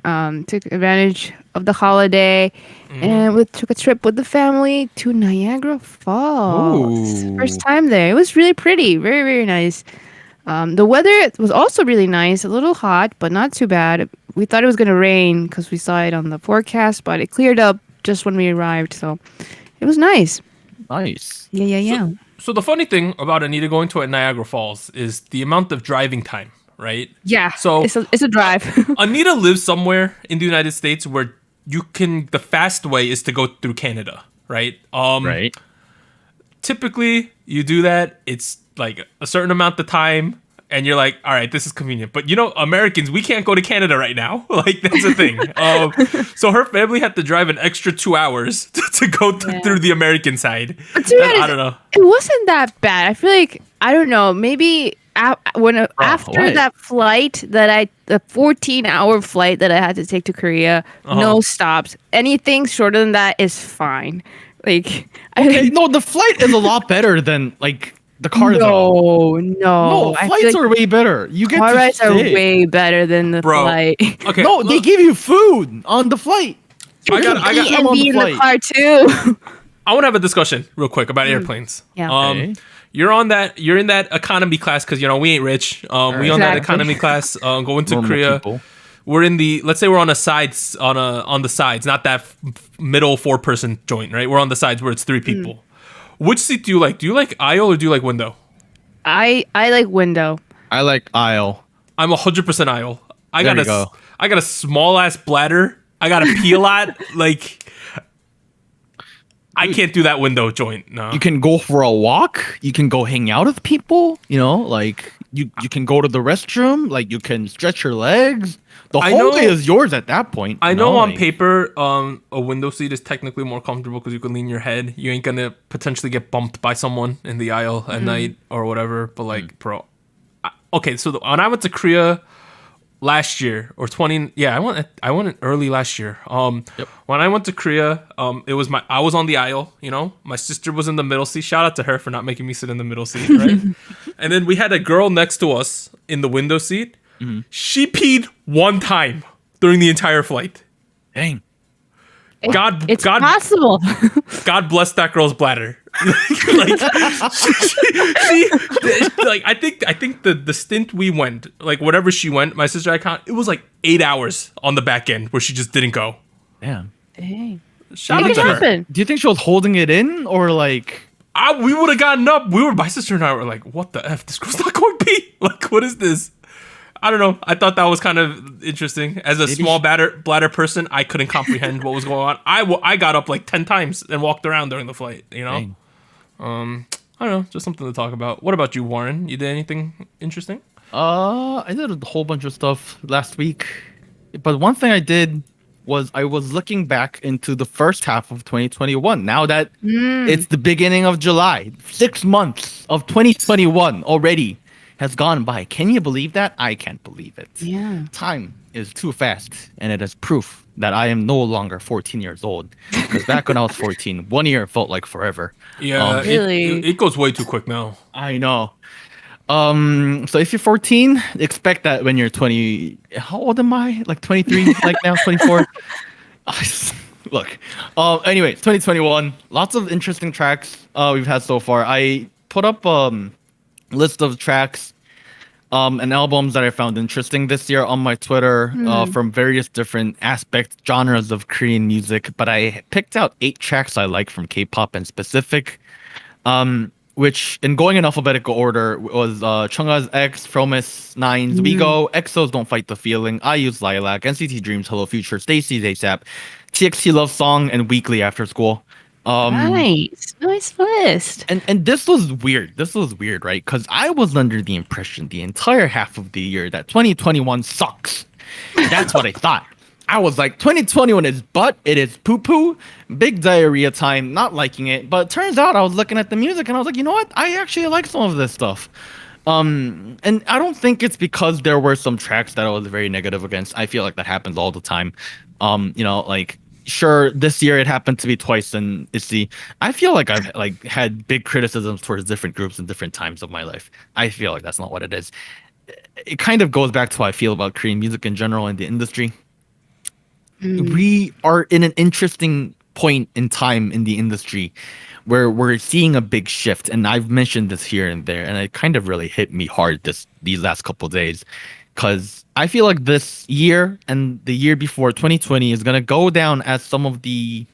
Took advantage of the holiday, and we took a trip with the family to Niagara Falls. Ooh. First time there. It was really pretty, very very nice. The weather was also really nice. A little hot, but not too bad. We thought it was gonna rain because we saw it on the forecast, but it cleared up just when we arrived. So it was nice. Nice. Yeah. So the funny thing about Anita going to Niagara Falls is the amount of driving time, right? Yeah. So- it's a drive. Anita lives somewhere in the United States where the fast way is to go through Canada, right? Right. Typically, you do that. It's like a certain amount of time, and you're like, all right, this is convenient. But you know, Americans, we can't go to Canada right now. Like that's the thing. So her family had to drive an extra 2 hours to go through the American side. But to be honest, I don't know. It wasn't that bad. I feel like I don't know. Maybe after what? that flight the 14-hour flight that I had to take to Korea, no stops. Anything shorter than that is fine. Like Okay, no, the flight is a lot better than like the car zone. No, No, I feel flights like are way better. You get car to rides are stay. way better than the Bro. flight. Okay. No, they look, give you food on the flight. I got. Eat I'm and on be the in the flight. car too. I want to have a discussion real quick about airplanes. Yeah. Okay. You're in that economy class because we ain't rich. We on that Exactly. economy class going to Normal Korea. people. We're in the let's say we're on the sides on the sides, not that middle 4-person joint, right? We're on the sides where it's 3 people. Which seat do you like? Do you like aisle or do you like window? I like window. I like aisle. I'm 100% aisle. I There got you go. I got a small ass bladder. I got to pee a lot. Like I can't do that window joint. No. You can go for a walk. You can go hang out with people. You know, like you can go to the restroom. Like you can stretch your legs. The I whole know- day is yours at that point. I you know on like- paper, a window seat is technically more comfortable because you can lean your head. You ain't gonna potentially get bumped by someone in the aisle at night or whatever. But like, bro, okay. So when I went to Korea last year or I went early last year. When I went to Korea, it was I was on the aisle. You know, my sister was in the middle seat. Shout out to her for not making me sit in the middle seat, right? And then we had a girl next to us in the window seat. She peed one time during the entire flight. Dang. It's God possible. God bless that girl's bladder. like, I think the stint we went, like whatever she went, my sister it was like 8 hours on the back end where she just didn't go. Damn. Dang. Shout It out can to her. happen. Do you think she was holding it in or like? We would have gotten up. My sister and I were like, what the F? This girl's not going pee. Like, what is this? I don't know. I thought that was kind of interesting. As a small bladder person, I couldn't comprehend what was going on. I got up like 10 times and walked around during the flight, you know? Dang. I don't know. Just something to talk about. What about you, Warren? You did anything interesting? I did a whole bunch of stuff last week, but one thing I did was I was looking back into the first half of 2021. Now that it's the beginning of July, 6 months of 2021 already has gone by. Can you believe that? I can't believe it. Yeah. Time is too fast, and it is proof that I am no longer 14 years old. Because back when I was 14, 1 year felt like forever. Yeah, Really? it goes way too quick now. I know. So if you're 14, expect that when you're 20. How old am I? Like 23, like now 24. Look. Anyway, 2021. Lots of interesting tracks we've had so far. I put up list of tracks and albums that I found interesting this year on my Twitter from various different aspects, genres of Korean music. But I picked out 8 tracks I like from K-pop in specific. Which, in going in alphabetical order, was Chungha's X, Fromis, Nines, We Go, EXO's Don't Fight the Feeling, IU's Lilac, NCT Dream's Hello Future, Stacy's ASAP, TXT Love Song, and Weekly After School. Nice list. And this was weird. This was weird, right? Because I was under the impression the entire half of the year that 2021 sucks. That's what I thought. I was like, 2021 is butt. It is poo-poo. Big diarrhea time. Not liking it. But it turns out I was looking at the music and I was like, you know what? I actually like some of this stuff. And I don't think it's because there were some tracks that I was very negative against. I feel like that happens all the time. Like, sure, this year it happened to be twice in ITZY. I feel like I've had big criticisms towards different groups in different times of my life. I feel like that's not what it is. It kind of goes back to how I feel about Korean music in general and the industry. We are in an interesting point in time in the industry where we're seeing a big shift, and I've mentioned this here and there, and it kind of really hit me hard these last couple of days, because I feel like this year and the year before, 2020, is gonna go down as some of the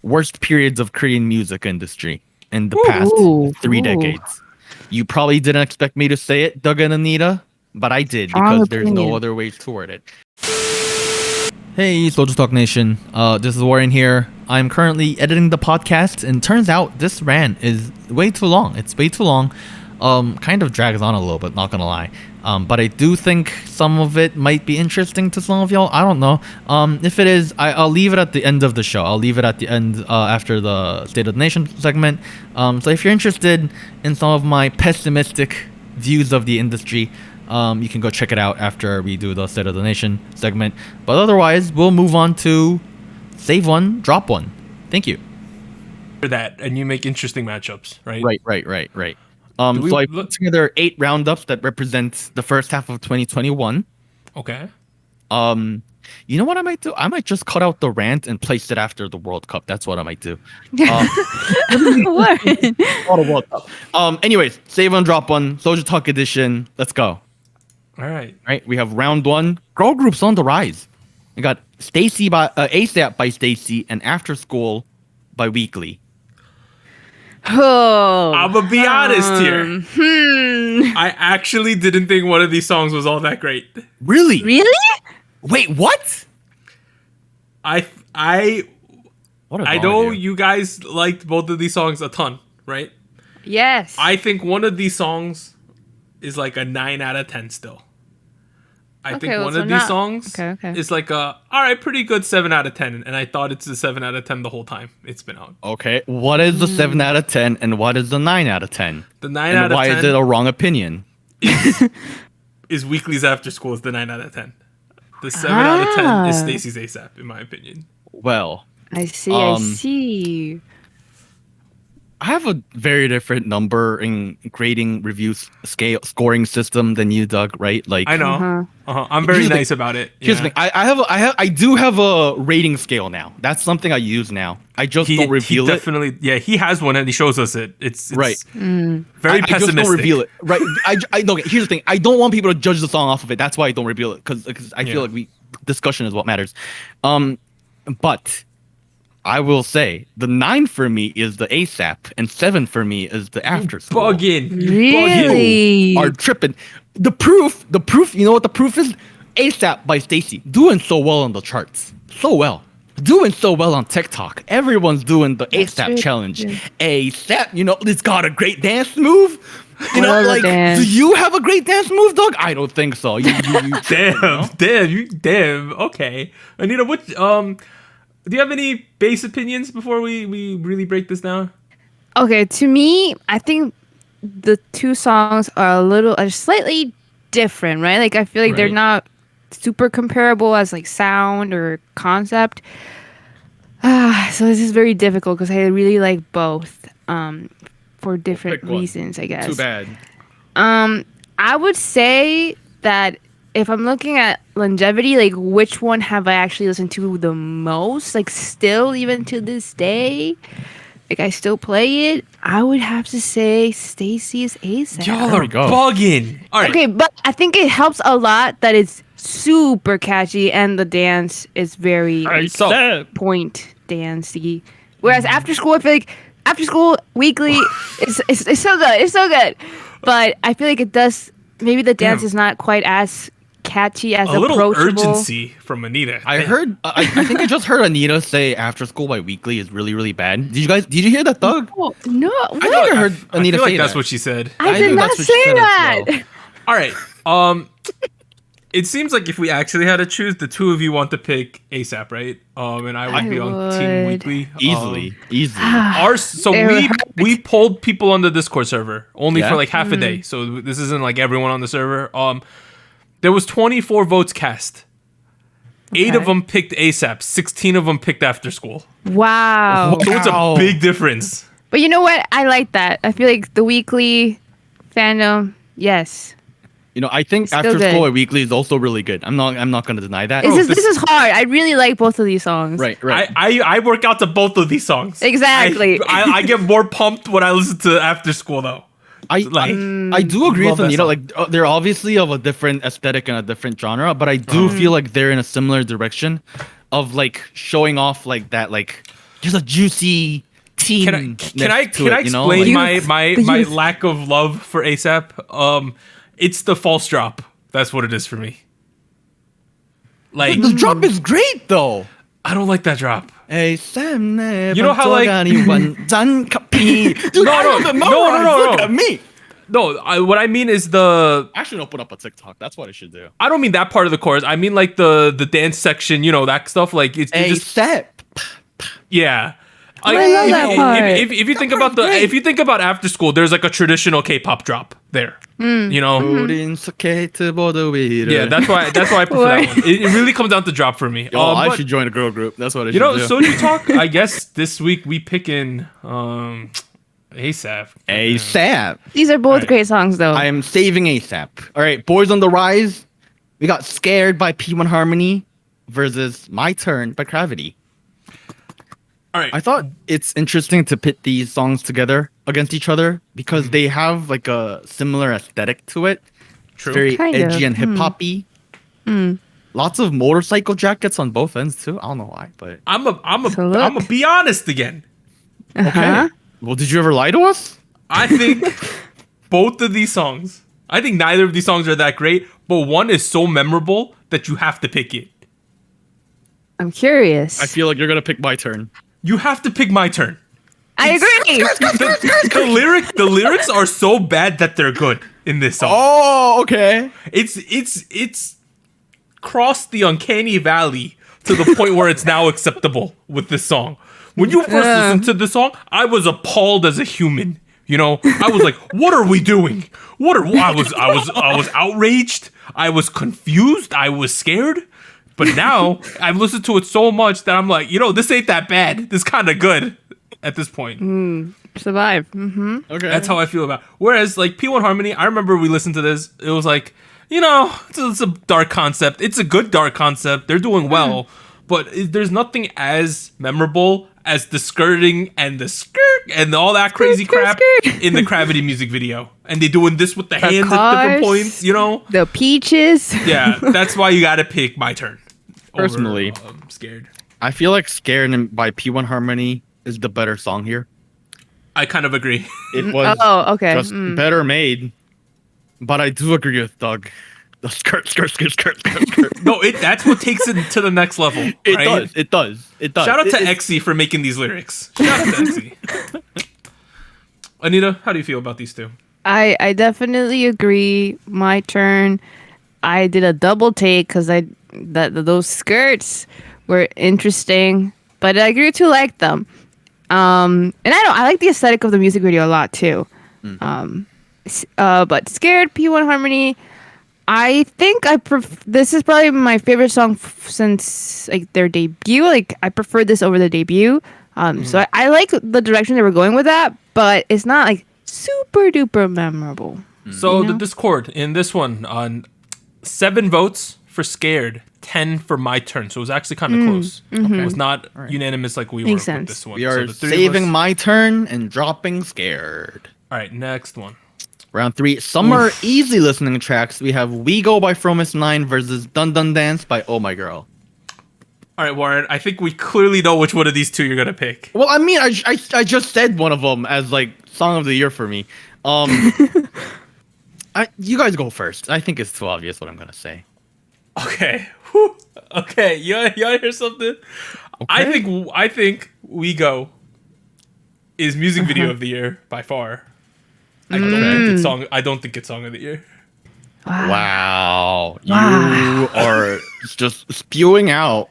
worst periods of Korean music industry in the past 3 decades. You probably didn't expect me to say it, Doug and Anita, but I did, because there's no other way toward it. Hey, SojuTalk Nation. This is Warren here. I'm currently editing the podcast, and turns out this rant is way too long. It's way too long. Kind of drags on a little bit, not gonna lie. But I do think some of it might be interesting to some of y'all. I don't know. If it is, I'll leave it at the end of the show. I'll leave it at the end after the State of the Nation segment. So if you're interested in some of my pessimistic views of the industry, you can go check it out after we do the State of the Nation segment. But otherwise, we'll move on to Save One, Drop One. Thank you. For that, and you make interesting matchups, right? Right. So I put together 8 roundups that represent the first half of 2021. Okay. You know what I might do? I might just cut out the rant and place it after the World Cup. That's what I might do. What? All the World Cup. Anyways, Save One, Drop One, SojuTalk edition. Let's go. All right. We have round 1. Girl groups on the rise. We got Stacy by ASAP by Stacy and After School by Weekly. Oh, I'm gonna be honest here. I actually didn't think one of these songs was all that great. Really? Really? Wait, what? I What is I wrong know with you? you guys liked both of these songs a ton, right? Yes. I think one of these songs is like a 9 out of 10 still. I think one of these songs is like a all right, pretty good 7 out of 10, and I thought it's a 7 out of 10 the whole time it's been out. Okay, what is the 7 out of 10 and what is the 9 out of 10? The 9 and out of 10. Why is it a wrong opinion? Is Weekly's After School is the 9 out of 10. The 7 out of 10 is Stacy's ASAP, in my opinion. Well, I see. I have a very different number in grading reviews scoring system than you, Doug. Right? Like I know. I'm very nice about it. Here's the thing. I do have a rating scale now. That's something I use now. I just don't reveal it. Yeah, he has one and he shows us it. It's right. Very pessimistic. I just don't reveal it. Right. Okay, here's the thing. I don't want people to judge the song off of it. That's why I don't reveal it, because I feel like discussion is what matters. But I will say the 9 for me is the ASAP and 7 for me is the After School. Bugging. Really? Are tripping. The proof, you know what the proof is? ASAP by Stacy. Doing so well on the charts. So well. Doing so well on TikTok. Everyone's doing the ASAP challenge. Yeah. ASAP, it's got a great dance move. You know, Whatever like, dance. do you have a great dance move, Doug? I don't think so. Damn. Okay, Anita, what? Do you have any base opinions before we really break this down? Okay, to me, I think the two songs are slightly different, right? Like I feel like they're Right. not super comparable as like sound or concept. So this is very difficult because I really like both for different pick one. reasons, I guess. Too bad. I would say that if I'm looking at longevity, like which one have I actually listened to the most? Like still, even to this day, like I still play it. I would have to say Stacy's ASAP. Y'all There are we go. bugging. All right. Okay, but I think it helps a lot that it's super catchy and the dance is very So point dancey. Whereas after school, I feel like after school weekly, it's so good. It's so good. But I feel like it does. Maybe the dance is not quite as catchy as a little approachable. urgency from Anita. I heard. I think I just heard Anita say "After School" by Weekly is really, really bad. Did you hear that, Doug? Oh, no, I what? think I heard I Anita feel like say that's that. what she said. I I did think not that's what she say said as that. well. All right. It seems like if we actually had to choose, the two of you want to pick ASAP, right? And I would I be on Team would. Weekly. Easily. So It we polled people on the Discord server only Yeah? for like half a day. So this isn't like everyone on the server. There was 24 votes cast. 8 of Okay. them picked ASAP. 16 of them picked After School. Wow. So it's a Wow. big difference. But you know what? I like that. I feel like the weekly fandom, yes. You know, I think Still After good. School by Weekly is also really good. I'm not going to deny that. This is hard. I really like both of these songs. Right. I work out to both of these songs. Exactly. I get more pumped when I listen to After School though. I do agree love with that Anita. song. Like they're obviously of a different aesthetic and a different genre, but I do feel like they're in a similar direction of like showing off like that, like just a juicy team. Can I explain Youth. my The youth. lack of love for ASAP? It's the false drop. That's what it is for me. Like The drop is great though. I don't like that drop. Hey Sam, You know how, like- Dude, No, I no, know the no, memorized. no, Look no. at me. No, what I mean is the I should open up a TikTok. That's what I should do. I don't mean that part of the chorus. I mean like the dance section. You know that stuff. Like it's Hey just Sep. yeah. I love that part. If you think about if you think about After School, there's like a traditional K-pop drop there. You know. 우린 스케이트보드 위를. Yeah, that's why I prefer that one. It really comes down to drop for me. Yo, I But- should join a girl group. That's what I should You know, do. SojuTalk, I guess this week we picking ASAP. ASAP. These are both Right. great songs, though. I am saving ASAP. All right, Boys on the Rise. We got Scared by P1 Harmony versus My Turn by Gravity. All right. I thought it's interesting to pit these songs together against each other because they have like a similar aesthetic to it. True. It's very Kind edgy of. and hip hoppy. Lots of motorcycle jackets on both ends too. I don't know why, but So look. I'm gonna be honest again. Uh-huh. well, did you ever lie to us? I think both of these songs. I think neither of these songs are that great, but one is so memorable that you have to pick it. I'm curious. I feel like you're gonna pick My Turn. You have to pick My Turn. I agree. The lyrics are so bad that they're good in this song. Oh, okay. It's crossed the uncanny valley to the point where it's now acceptable with this song. When you first listened to the song, I was appalled as a human. You know, I was like, "What are we doing? I was outraged. I was confused. I was scared." But now I've listened to it so much that I'm like, this ain't that bad. This kind of good at this point. Survive. Mm-hmm. Okay. That's how I feel about it. Whereas, like, P1 Harmony, I remember we listened to this. It was like, it's a dark concept. It's a good dark concept. They're doing well. But there's nothing as memorable as the skirting and the skirt and all that crazy crap in the Gravity music video. And they doing this with the hands at different cars. points, The peaches. Yeah, that's why you got to pick My Turn. over, Personally. Scared. I feel like Scared by P1 Harmony is the better song here. I kind of agree. It was Oh, okay. just better made. But I do agree with Doug. The skirt. No, that's what takes it to the next level. It does. Shout out to It's- Exy for making these lyrics. Shout out to Exy. Anita, how do you feel about these two? I definitely agree. My turn. I did a double take because those skirts were interesting, but I grew to like them. And I like the aesthetic of the music video a lot too. But Scared P1 Harmony, I think this is probably my favorite song since like their debut. Like I prefer this over the debut. So I like the direction they were going with that, but it's not like super duper memorable. So You know? the Discord in this one on 7 votes for Scared, 10 for My Turn. So it was actually kind of close. It was not unanimous like we were Makes with sense. this one. We So are the three of saving us- My Turn and dropping Scared. All right, next one. Round 3, summer easy listening tracks. We have We Go by Fromis9 versus Dun Dun Dance by Oh My Girl. All right, Warren, I think we clearly know which one of these two you're going to pick. Well, I mean, I just said one of them as like song of the year for me. You guys go first. I think it's too obvious what I'm gonna say. Okay. Whew. Okay, you want to hear something? I think We Go is music video of the year by far. I don't think it's song of the year. Wow. You are just spewing out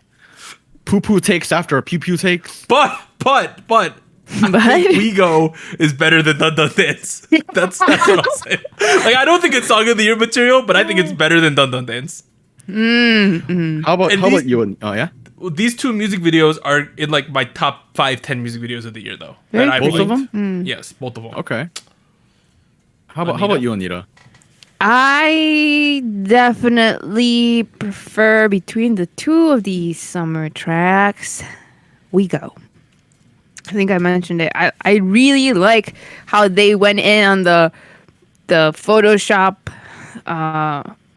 poo-poo takes after pew-pew takes. But But We Go is better than Dun Dun Dance. That's what I'll say. Like I don't think it's song of the year material, but I think it's better than Dun Dun Dance. How about you and yeah? These two music videos are in like my top 5-10 music videos of the year though. Really? that I've Both of liked. them? Yes, both of them. Okay. How about you, Anita? I definitely prefer between the two of these summer tracks, We Go. I think I mentioned it. I really like how they went in on the Photoshop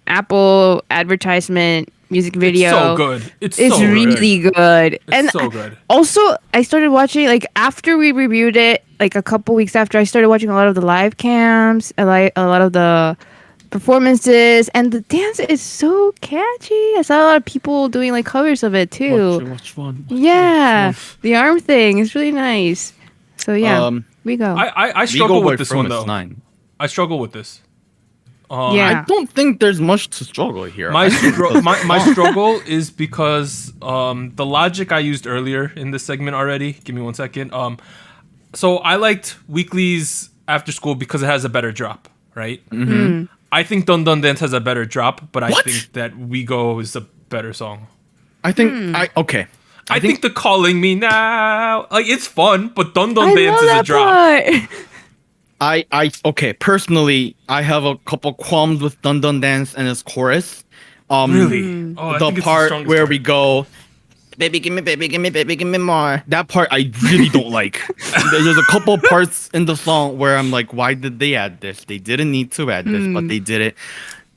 Apple advertisement music video. It's so good. It's so really good. It's And so good. Also, I started watching like after we reviewed it, like a couple weeks after, I started watching a lot of the live cams, a lot of the performances, and the dance is so catchy. I saw a lot of people doing like covers of it too. Which one? Yeah, the arm thing is really nice. So yeah, We Go. I We struggle Go by with this one though. Fromis9. I struggle with this. Yeah. I don't think there's much to struggle here. My struggle is because the logic I used earlier in this segment already. Give me 1 second. So I liked Weekly's After School because it has a better drop, right? Mm-hmm. I think Dun Dun Dance has a better drop, but I What? think that We Go is a better song. I think okay. I think the Calling Me Now, like it's fun, but Dun Dun I Dance love is a that drop. part. Okay, personally, I have a couple qualms with Dun Dun Dance and its chorus. Really? Oh, I The think it's part strongest where part. we go, baby, give me, baby, give me, baby, give me more. That part I really don't like. There's a couple parts in the song where I'm like, why did they add this? They didn't need to add this, but they did it.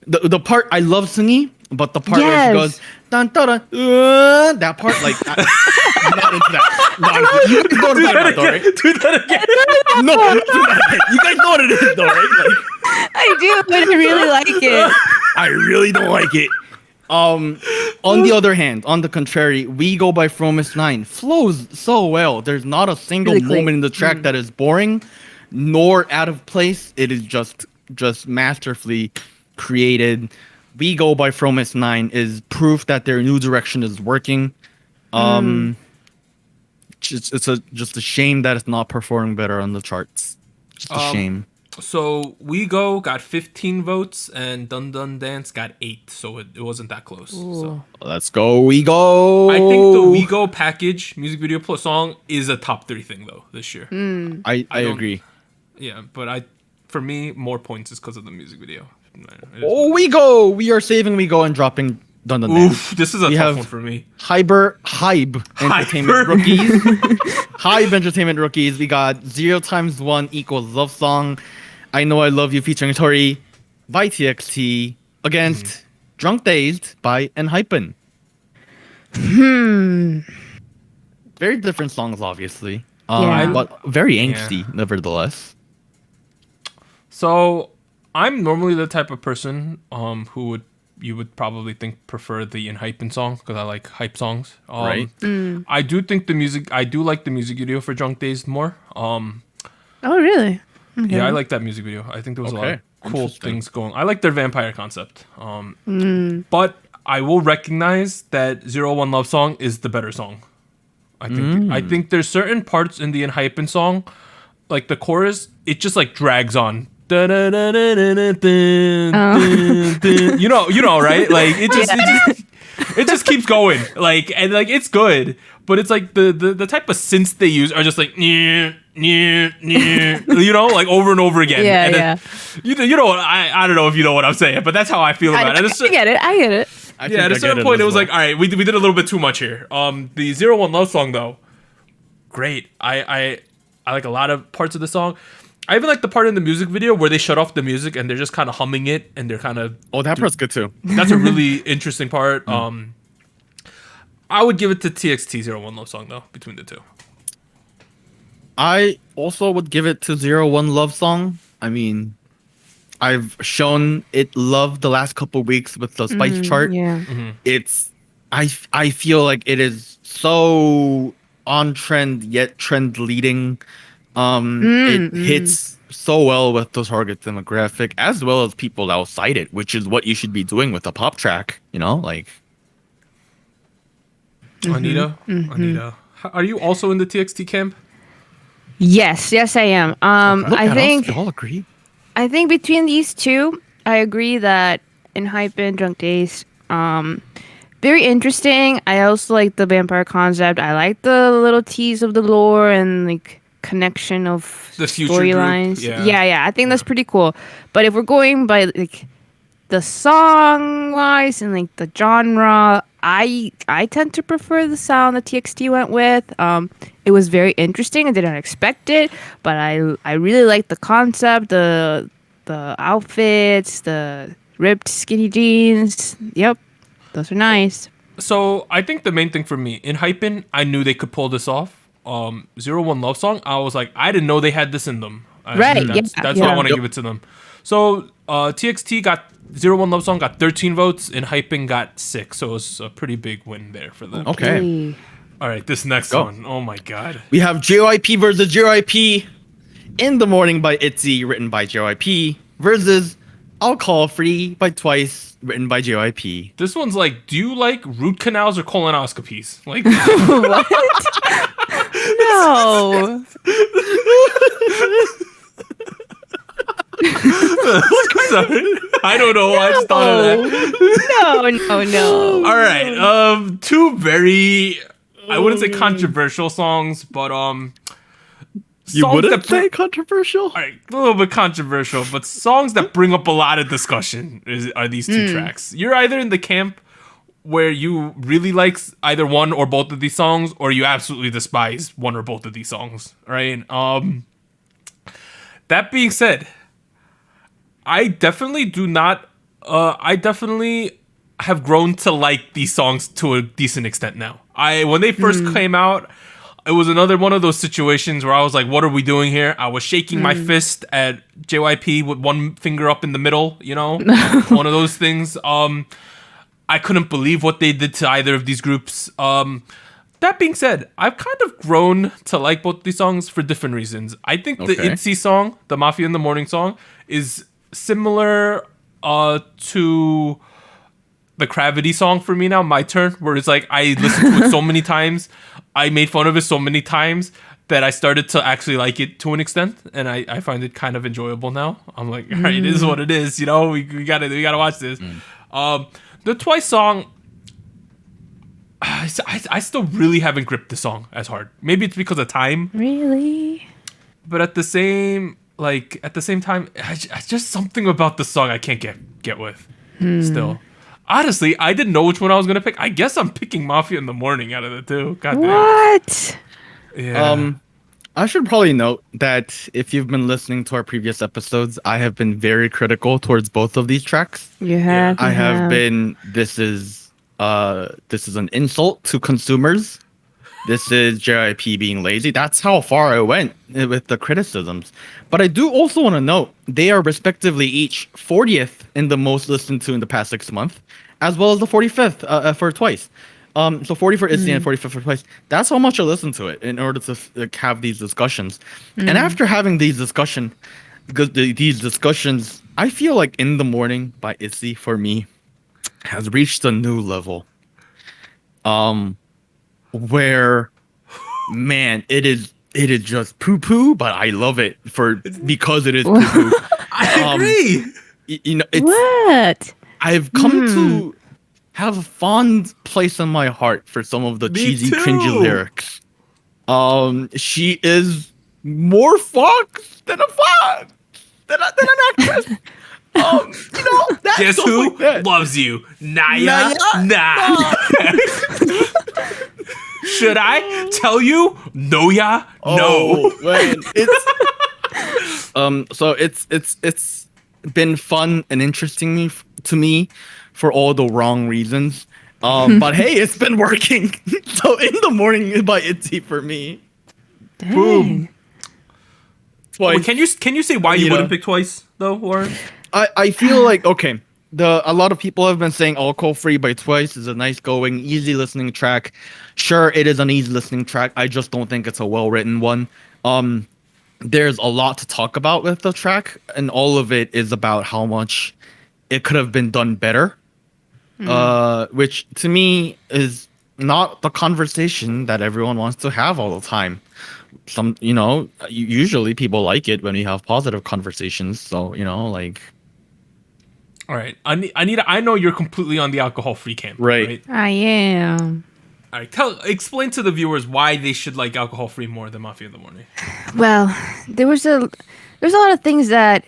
The part I love singing, but the part where Yes. she goes, dun, dun, dun, that part, like, I'm not into that. Not into that. You guys know what I'm talking about, though, right? Do that again. No, do that. You guys know what it is, though, right? Like, I do, but I really like it. I really don't like it. On the other hand, on the contrary, We Go by Fromis9 flows so well. There's not a single Really clean. moment in the track that is boring, nor out of place. It is just masterfully created. We Go by Fromis9 is proof that their new direction is working. It's just a shame that it's not performing better on the charts. Just a shame. So We Go got 15 votes and Dun Dun Dance got 8, so it wasn't that close. So Let's go, We Go. I think the We Go package, music video plus song, is a top 3 thing though this year. I don't- agree. Yeah, but for me, more points is because of the music video. Oh, We Go. We are saving We Go and dropping Dun Dun Dance. Oof, this is a We tough have- one for me. Hybe Entertainment Rookies. Hybe Entertainment Rookies. We got 0 times 1 equals Love Song. I Know I Love You featuring Tori by TXT against Drunk Dazed by Enhypen. Very different songs, obviously. Yeah. But very angsty, nevertheless. So I'm normally the type of person who you would probably think prefer the Enhypen song because I like hype songs. Right. I do think I do like the music video for Drunk Dazed more. Oh, really? Yeah, I like that music video. I think there was a lot of Okay. cool Interesting. things going. I like their vampire concept. But I will recognize that 01 Love Song is the better song. I think there's certain parts in the Enhypen song, like the chorus, it just like drags on. You know, right? Like it just keeps going. Like, and like it's good, but it's like the type of synths they use are just like you know, like over and over again. Yeah, and yeah. You know what? I don't know if you know what I'm saying, but that's how I feel about it. I get it. I get it. I Yeah, at a think I certain get point, it as was well. like, all right, we did a little bit too much here. The 01 Love Song, though, great. I like a lot of parts of the song. I even like the part in the music video where they shut off the music and they're just kind of humming it, and they're kind of. Oh, that part's good too. That's a really interesting part. I would give it to TXT 01 Love Song, though, between the two. I also would give it to 01 Love Song. I mean, I've shown it love the last couple weeks with the Spice chart. Yeah. It's I feel like it is so on trend yet trend leading. It hits so well with the target demographic as well as people outside it, which is what you should be doing with a pop track, you know, like Anita, are you also in the TXT camp? Yes, I am. look I at think us, we all agree. I think between these two, I agree that in Hypen, Drunk Days, very interesting. I also like the vampire concept. I like the little tease of the lore and like connection of The future group, storylines. yeah. Yeah. I think that's pretty cool. But if we're going by like the song wise and like the genre, I tend to prefer the sound that TXT went with. It was very interesting. I did not expect it, but I really liked the concept, the outfits, the ripped skinny jeans. Yep, those are nice. So I think the main thing for me in Hypen, I knew they could pull this off. 01 Love Song, I was like, I didn't know they had this in them. Right, That's yeah, why I yeah. want to give it to them. So TXT got 01 Love Song got 13 votes, and Hypen got 6. So it was a pretty big win there for them. Okay. Hey. All right, this next Go. one. Oh my god. We have JYP versus JYP In the Morning by ITZY, written by JYP, versus Alcohol Free by Twice, written by JYP. This one's like, do you like root canals or colonoscopies? Like, What? No. sorry. I don't know. I just thought of that. No. All right. Two very, I wouldn't say controversial songs, but You songs wouldn't that say controversial? all right, a little bit controversial, but songs that bring up a lot of discussion are these two tracks. You're either in the camp where you really like either one or both of these songs, or you absolutely despise one or both of these songs, right? That being said, I definitely do not. I definitely have grown to like these songs to a decent extent now. When they first came out, it was another one of those situations where I was like, what are we doing here? I was shaking my fist at JYP with one finger up in the middle, you know? One of those things. I couldn't believe what they did to either of these groups. That being said, I've kind of grown to like both these songs for different reasons. I think the Okay. ITZY song, the Mafia in the Morning song, is similar to the Gravity song for me now, My Turn, where it's like I listened to it so many times, I made fun of it so many times that I started to actually like it to an extent, and I find it kind of enjoyable now. I'm like, all right, it is what it is, you know. We gotta watch this. The Twice song, I still really haven't gripped the song as hard. Maybe it's because of time, Really? but at the same time, it's just something about the song I can't get with. Still, honestly, I didn't know which one I was gonna pick. I guess I'm picking Mafia in the Morning out of the two. God damn. What? Yeah. I should probably note that if you've been listening to our previous episodes, I have been very critical towards both of these tracks. You have. I have been. This is an insult to consumers. This is JYP being lazy. That's how far I went with the criticisms. But I do also want to note they are respectively each 40th in the most listened to in the past 6 months, as well as the 45th for Twice. So 40 for ITZY and 45 for Twice. That's how much I listen to it in order to have these discussions. And after having these discussions, because these discussions, I feel like In the Morning by ITZY for me has reached a new level. Where, man, it is just poo poo, but I love it because it is poo poo. I agree. You know, it's What? I've come to have a fond place in my heart for some of the cheesy, too. cringy lyrics. She is more fox than a fox than an actress. You know, that Guess stuff who like that. loves you? Naya? Naya? Nah. Should I tell you? No, ya? No. Oh, man, so it's been fun and interesting to me for all the wrong reasons. But hey, it's been working. So In the Morning by ITZY for me. Dang. Boom. Twice. Wait, can you say why you Yeah. wouldn't pick Twice though, Warren? I feel like okay. A lot of people have been saying Alcohol Free by Twice is a nice going, easy listening track. Sure, it is an easy listening track. I just don't think it's a well written one. There's a lot to talk about with the track, and all of it is about how much it could have been done better. Which to me is not the conversation that everyone wants to have all the time. Usually people like it when we have positive conversations. So, like. All right, I know you're completely on the alcohol-free camp, Right. I am. All right, explain to the viewers why they should like alcohol-free more than Mafia in the Morning. Well, there's a lot of things that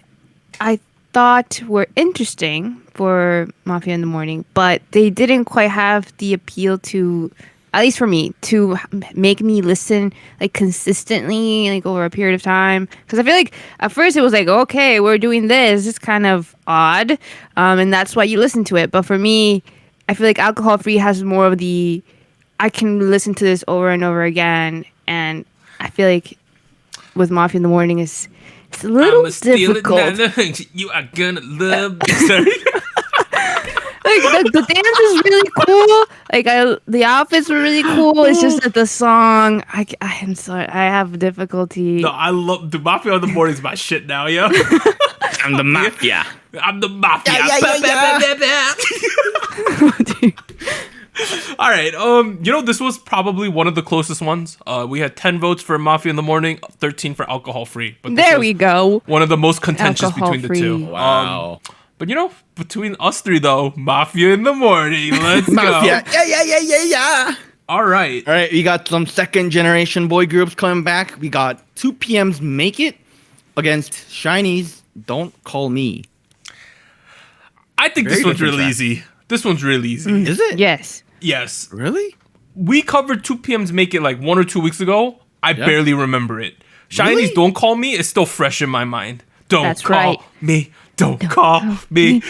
I thought were interesting for Mafia in the Morning, but they didn't quite have the appeal to, at least for me, to make me listen like consistently, like over a period of time. Because I feel like at first it was like, okay, we're doing this. It's kind of odd, and that's why you listen to it. But for me, I feel like Alcohol Free has more of the, I can listen to this over and over again, and I feel like with Mafia in the Morning it's a little difficult. You are gonna love me. Sorry. Like the dance is really cool. Like the outfits were really cool. It's just that the song, I'm sorry, I have difficulty. No, I love the Mafia in the Morning is my shit now, yo. I'm the Mafia. I'm the Mafia. Yeah. All right. This was probably one of the closest ones. We had 10 votes for Mafia in the Morning, 13 for Alcohol Free. But There we go. One of the most contentious Alcohol between the free. two. Wow. But between us three though, Mafia in the Morning. Let's Mafia. go. Yeah. All right. All right, we got some second generation boy groups coming back. We got 2PM's Make It against SHINee's Don't Call Me. I think Very this one's different really track. easy. This one's really easy. Is it? Yes. Yes. Really? We covered 2PM's Make It like 1 or 2 weeks ago. I barely remember it. SHINee's Really? Don't Call Me is still fresh in my mind. Don't That's call right. me. Don't call me.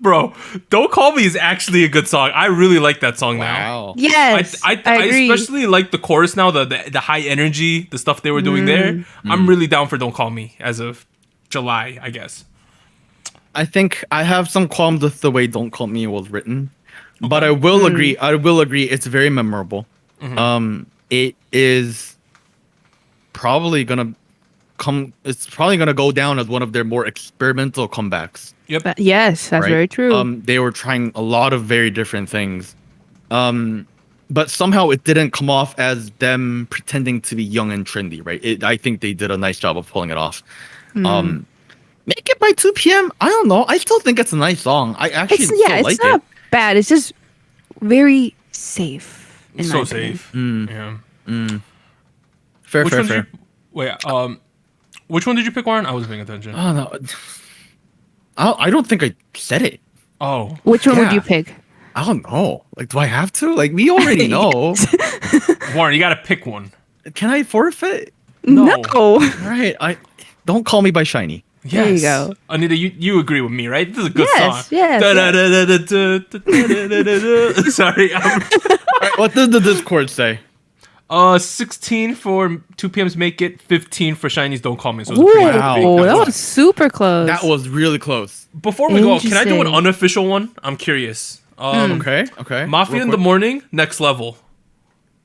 Bro, Don't Call Me is actually a good song. I really like that song now. Wow. Yes. I agree. especially like the chorus now, the high energy, the stuff they were doing there. I'm really down for Don't Call Me as of July, I guess. I think I have some qualms with the way Don't Call Me was written. But I will agree. It's very memorable. It is probably gonna go down as one of their more experimental comebacks. Yep. Yes, that's right? very true. They were trying a lot of very different things. But somehow it didn't come off as them pretending to be young and trendy, right? I think they did a nice job of pulling it off. Make It by 2PM. I don't know. I still think it's a nice song. I actually It's still like not it. bad. It's just very safe. In So my opinion. safe. Yeah. Fair. Which one did you pick, Warren? I wasn't paying attention. Oh no. I don't think I said it. Oh. Which one would Yeah. you pick? I don't know. Like, do I have to? Like, we already know. Warren, you gotta pick one. Can I forfeit? No. All right. Don't Call Me by SHINee. Yes. There you go. Anita, you agree with me, right? This is a good Yes, song. yes, Sorry. All right, what does the Discord say? 16 for 2PM's Make It, 15 for SHINee's Don't Call Me. So it's Ooh, pretty Wow. big. that was super close. That was really close. Before we go, can I do an Interesting. unofficial one? I'm curious. Okay. Mafia Real in the quick. Morning, Next Level.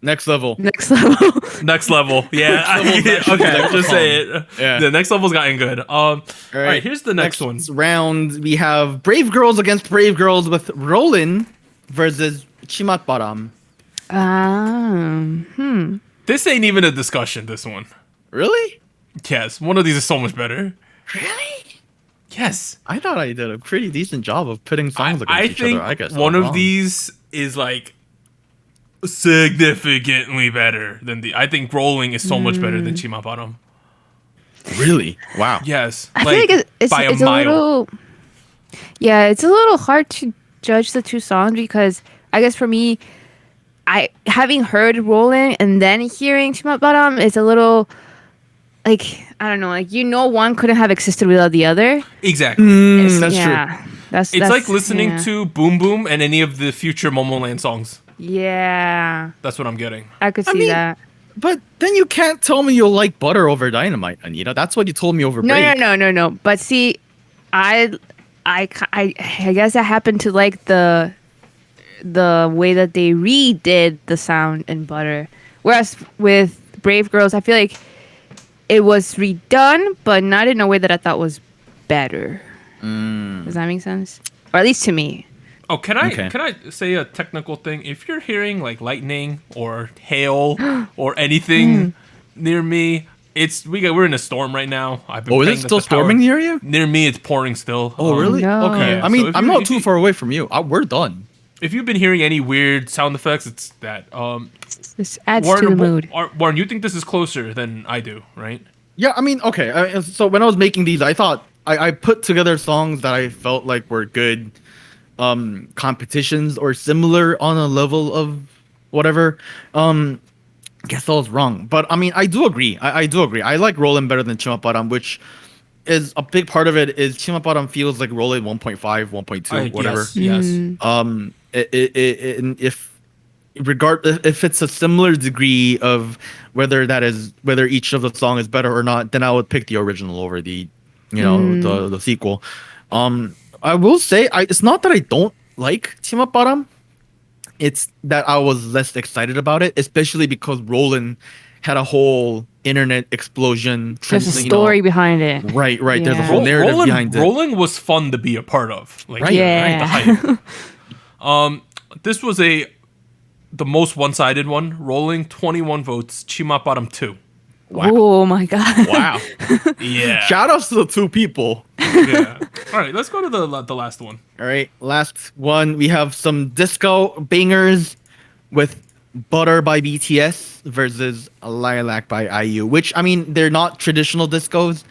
Next level. Next level. Next level. Yeah. Okay, just say it. Yeah. The next level's gotten good. All right, here's the next one. Round, we have Brave Girls against Brave Girls with Rollin versus Chimatbaram. This ain't even a discussion, this one. Really? Yes, one of these is so much better. Really? Yes. I thought I did a pretty decent job of putting songs against I each think other. I guess one I'm of wrong. these is like significantly better than the. I think Rolling is so much better than Chimabaram. Really? Wow. Yes, I feel like it's by a a mile. little. Yeah, it's a little hard to judge the two songs because I guess for me, I having heard Rolling and then hearing Chimatbaram is a little like I don't know, like one couldn't have existed without the other. Exactly. That's true. Yeah, that's It's like listening yeah. to Boom Boom and any of the future Momoland songs. Yeah, That's what I'm getting. I could see mean, that. But then you can't tell me you'll like Butter over Dynamite, Anita. That's what you told me over break. No. But see, I guess I happen to like the way that they redid the sound in Butter. Whereas with Brave Girls, I feel like it was redone, but not in a way that I thought was better. Does that make sense? Or at least to me. Oh, can I Okay. can I say a technical thing? If you're hearing like lightning or hail or anything near me, we're in a storm right now. I've been Oh, is paying it the still power. storming near you? Near me, it's pouring still. Oh, really? no. Okay. Yeah, I mean, so if I'm you- not if too you- far away from you. We're done. If you've been hearing any weird sound effects, it's that. This adds to the mood. Warren, you think this is closer than I do, right? Yeah, I mean, okay. So when I was making these, I thought I put together songs that I felt like were good competitions or similar on a level of whatever. Guess I was wrong. But I mean, I do agree. I do agree. I like Rollin' better than Chimaparam, which is a big part of it is Chimaparam feels like Rollin' 1.5, 1.2, whatever. Yes. If it's a similar degree of whether each of the song is better or not, then I would pick the original over the the sequel. I will say it's not that I don't like Chimaparam, it's that I was less excited about it, especially because Roland had a whole internet explosion. There's a story behind it. Right. There's a Yeah. whole narrative behind it. Rolling was fun to be a part of. Like, Right. Yeah. the hype. This was the most one-sided one. Rolling 21 votes. Chimaparam 2. Wow. Oh my god. Wow. Yeah. Shout outs to the two people. Yeah. All right, let's go to the last one. All right, last one. We have some disco bangers with Butter by BTS versus Lilac by IU, which, I mean, they're not traditional discos,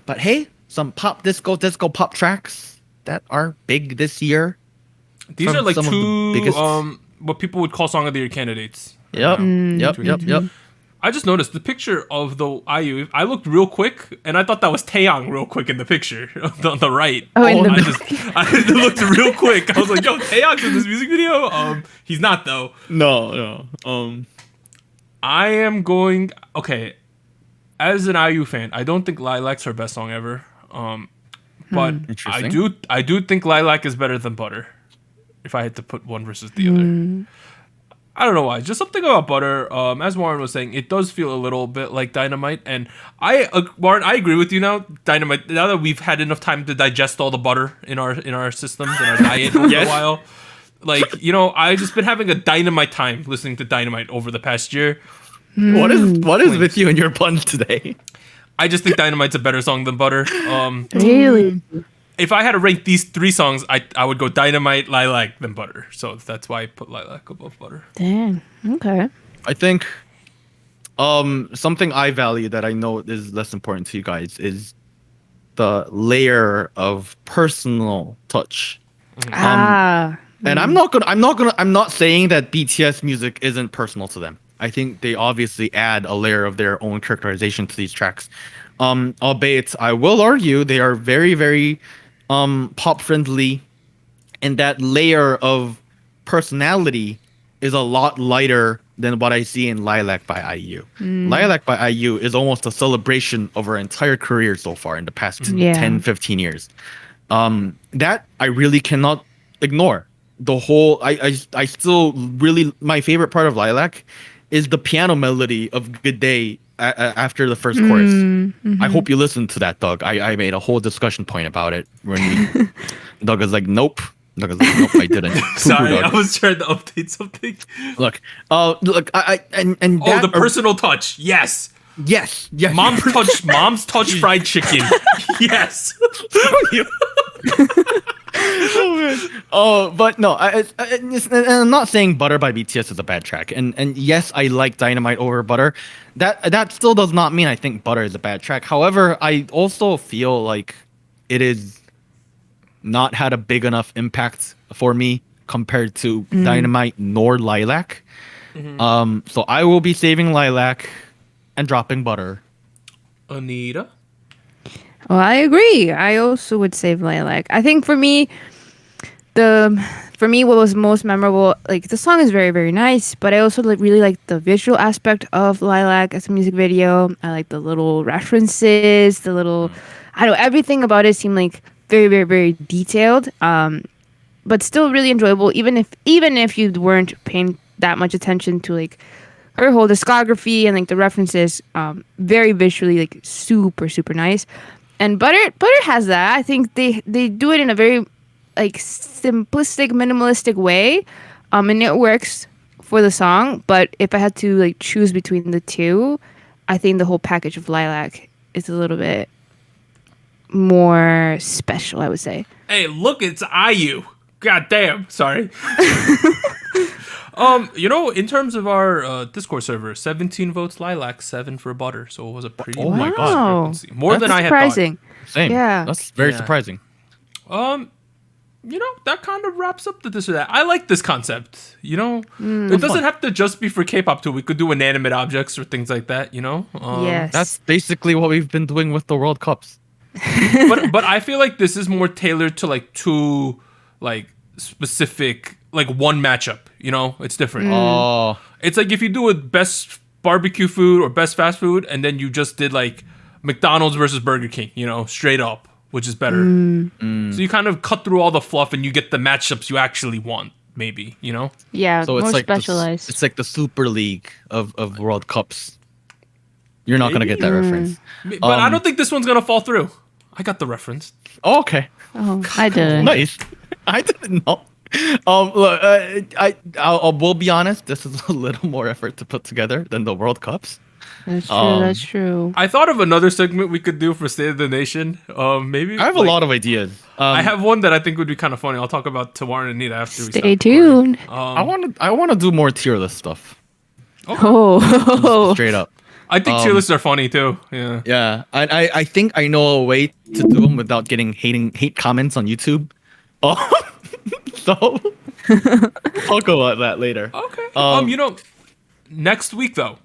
but hey, some disco pop tracks that are big this year. These From are like some of the two biggest- what people would call Song of the Year candidates. Yep. Yep. I just noticed the picture of the IU. I looked real quick, and I thought that was Taeyang real quick in the picture on the right. Oh, in the I looked real quick. I was like, "Yo, Taeyang's in this music video." He's not though. No. I am going. Okay, as an IU fan, I don't think Lilac's her best song ever. But Interesting. I do think Lilac is better than Butter. If I had to put one versus the other. I don't know why. Just something about Butter. As Warren was saying, it does feel a little bit like Dynamite, and Warren, I agree with you now. Dynamite. Now that we've had enough time to digest all the butter in our systems and our diet over a while, like I've just been having a Dynamite time listening to Dynamite over the past year. What is with you and your puns today? I just think Dynamite's a better song than Butter. Really? If I had to rank these three songs, I would go Dynamite, Lilac, then Butter. So that's why I put Lilac above Butter. Dang. Okay. I think something I value that I know is less important to you guys is the layer of personal touch. And I'm not saying that BTS music isn't personal to them. I think they obviously add a layer of their own characterization to these tracks. Albeit I will argue they are very, very pop friendly, and that layer of personality is a lot lighter than what I see in Lilac by IU. Lilac by IU is almost a celebration of her entire career so far in the past 10, 15 years. That I really cannot ignore. The whole I still really, my favorite part of Lilac is the piano melody of Good Day after the first chorus. I hope you listened to that, Doug. I made a whole discussion point about it when Doug is like, nope. Doug is like, nope, I didn't. Sorry, I was trying to update something. Look, and Oh, the personal touch. Yes. Yes. Mom's touch fried chicken. Yes. But no, and I'm not saying Butter by BTS is a bad track. And yes, I like Dynamite over Butter. That still does not mean I think Butter is a bad track. However, I also feel like it is not had a big enough impact for me compared to Dynamite nor Lilac. So I will be saving Lilac and dropping Butter. Anita? Well, I agree. I also would save Lilac. I think for me, what was most memorable, like the song is very, very nice, but I also really like the visual aspect of Lilac as a music video. I like the little references, I don't know, everything about it seemed like very, very, very detailed, but still really enjoyable. Even if you weren't paying that much attention to like her whole discography and like the references, very visually like super, super nice. And Butter has that. I think they do it in a very like simplistic, minimalistic way, and it works for the song. But if I had to like choose between the two, I think the whole package of Lilac is a little bit more special, I would say. Hey, look, it's IU. God damn. Sorry. In terms of our Discord server, 17 votes Lilac, 7 for Butter. So it was a pretty my big God. discrepancy. More than I had surprising. Same. Yeah. That's very surprising. thought. That kind of wraps up the this or that. I like this concept. It doesn't have to just be for K-pop too. We could do inanimate objects or things like that. Yes. That's basically what we've been doing with the World Cups. but I feel like this is more tailored to like two like specific like one matchup. It's different. Oh, It's like if you do a best barbecue food or best fast food, and then you just did like McDonald's versus Burger King, straight up, which is better. So you kind of cut through all the fluff and you get the matchups you actually want, maybe, Yeah, so more it's like specialized. it's like the Super League of World Cups. You're not gonna get that reference. But I don't think this one's gonna fall through. I got the reference. Oh, okay. Oh, I didn't. Nice. I didn't know. Look, I will be honest. This is a little more effort to put together than the World Cups. That's true. That's true. I thought of another segment we could do for State of the Nation. Maybe I have a lot of ideas. I have one that I think would be kind of funny. I'll talk about to Warren and Anita after we Stay stop tuned. recording. I want to do more tier list stuff. Oh. Straight up. I think tier lists are funny too. Yeah. Yeah. I think I know a way to do them without getting hate comments on YouTube. Oh. So talk about that later. Okay. Next week though,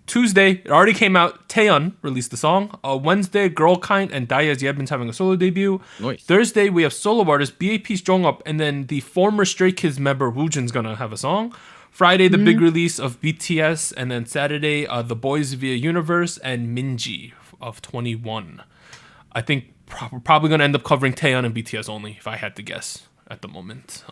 Tuesday, it already came out. Taeyeon released the song. Wednesday, Girlkind and Daya's Yebin's having a solo debut. Nice. Thursday, we have solo artists BAP's Jonghyuk, and then the former Stray Kids member Woojin's gonna have a song. Friday, the big release of BTS, and then Saturday, the Boys Via Universe and Minji of 21. I think probably gonna end up covering Taeyeon and BTS only, if I had to guess at the moment.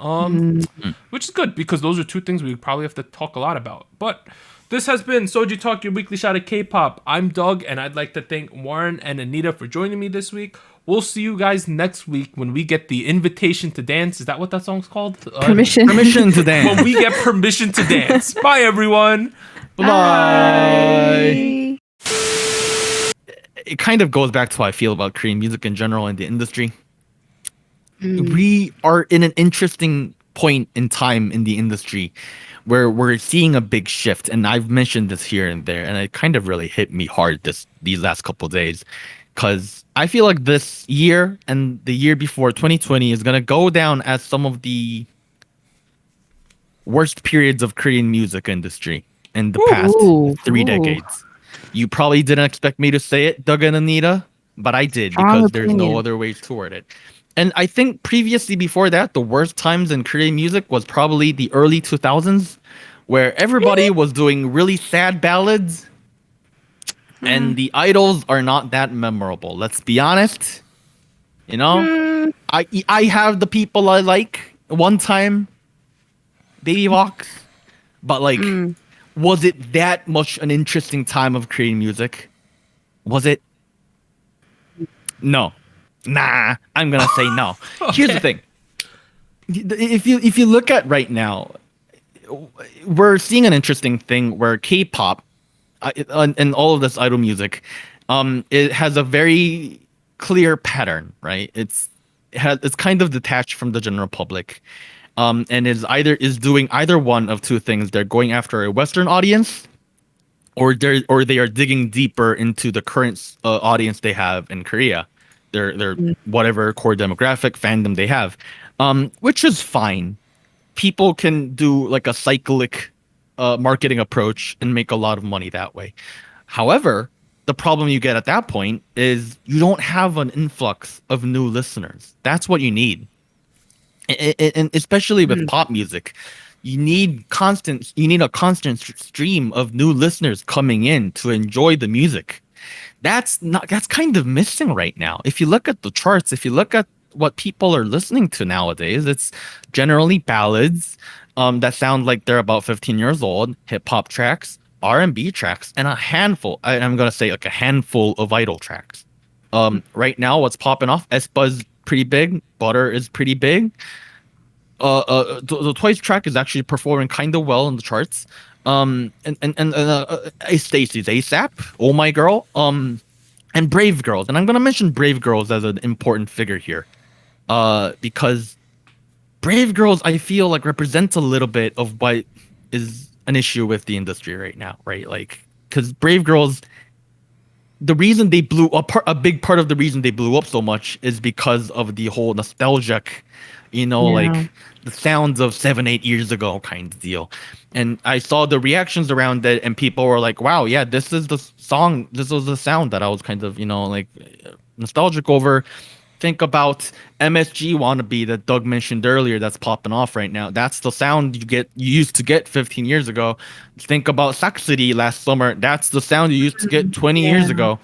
Which is good because those are two things we probably have to talk a lot about. But this has been SojuTalk, your weekly shot at K-pop. I'm Doug, and I'd like to thank Warren and Anita for joining me this week. We'll see you guys next week when we get the invitation to dance. Is that what that song's called? Permission. Permission to dance. When we get permission to dance. Bye, everyone. Bye. It kind of goes back to how I feel about Korean music in general and the industry. We are in an interesting point in time in the industry where we're seeing a big shift, and I've mentioned this here and there, and it kind of really hit me hard these last couple of days, because I feel like this year and the year before, 2020, is gonna go down as some of the worst periods of Korean music industry in the past 3 decades. You probably didn't expect me to say it, Doug and Anita, but I did, because there's no other way toward it. And I think previously before that, the worst times in Korean music was probably the early 2000s, where everybody was doing really sad ballads, and the idols are not that memorable. Let's be honest. I have the people I like one time, Baby Vox, but like Was it that much an interesting time of creating music? Was it? No. Nah, I'm gonna say no. Here's the thing. If you look at right now, we're seeing an interesting thing where K-pop and all of this idol music, it has a very clear pattern, right? It's kind of detached from the general public, and is doing either one of two things. They're going after a Western audience, or they are digging deeper into the current audience they have in Korea, their whatever core demographic fandom they have, which is fine. People can do like a cyclic marketing approach and make a lot of money that way. However, the problem you get at that point is you don't have an influx of new listeners. That's what you need. And especially with pop music, you need a constant stream of new listeners coming in to enjoy the music. That's kind of missing right now. If you look at the charts, if you look at what people are listening to nowadays, it's generally ballads that sound like they're about 15 years old, hip hop tracks, R&B tracks, and a handful. I'm gonna say like a handful of idol tracks. Right now, what's popping off? aespa is pretty big. Butter is pretty big. The Twice track is actually performing kind of well in the charts. Stacey's ASAP, Oh My Girl, and Brave Girls. And I'm gonna mention Brave Girls as an important figure here, because Brave Girls, I feel like, represents a little bit of what is an issue with the industry right now, right? Like, because Brave Girls, the reason they blew up, a big part of the reason they blew up so much is because of the whole nostalgic, like the sounds of 7-8 years ago kind of deal. And I saw the reactions around it, and people were like, wow, yeah, this is the song, this was the sound that I was kind of, like nostalgic over. Think about MSG Wannabe that Doug mentioned earlier that's popping off right now. That's the sound you used to get 15 years ago. Think about Sac City last summer. That's the sound you used to get 20 years ago.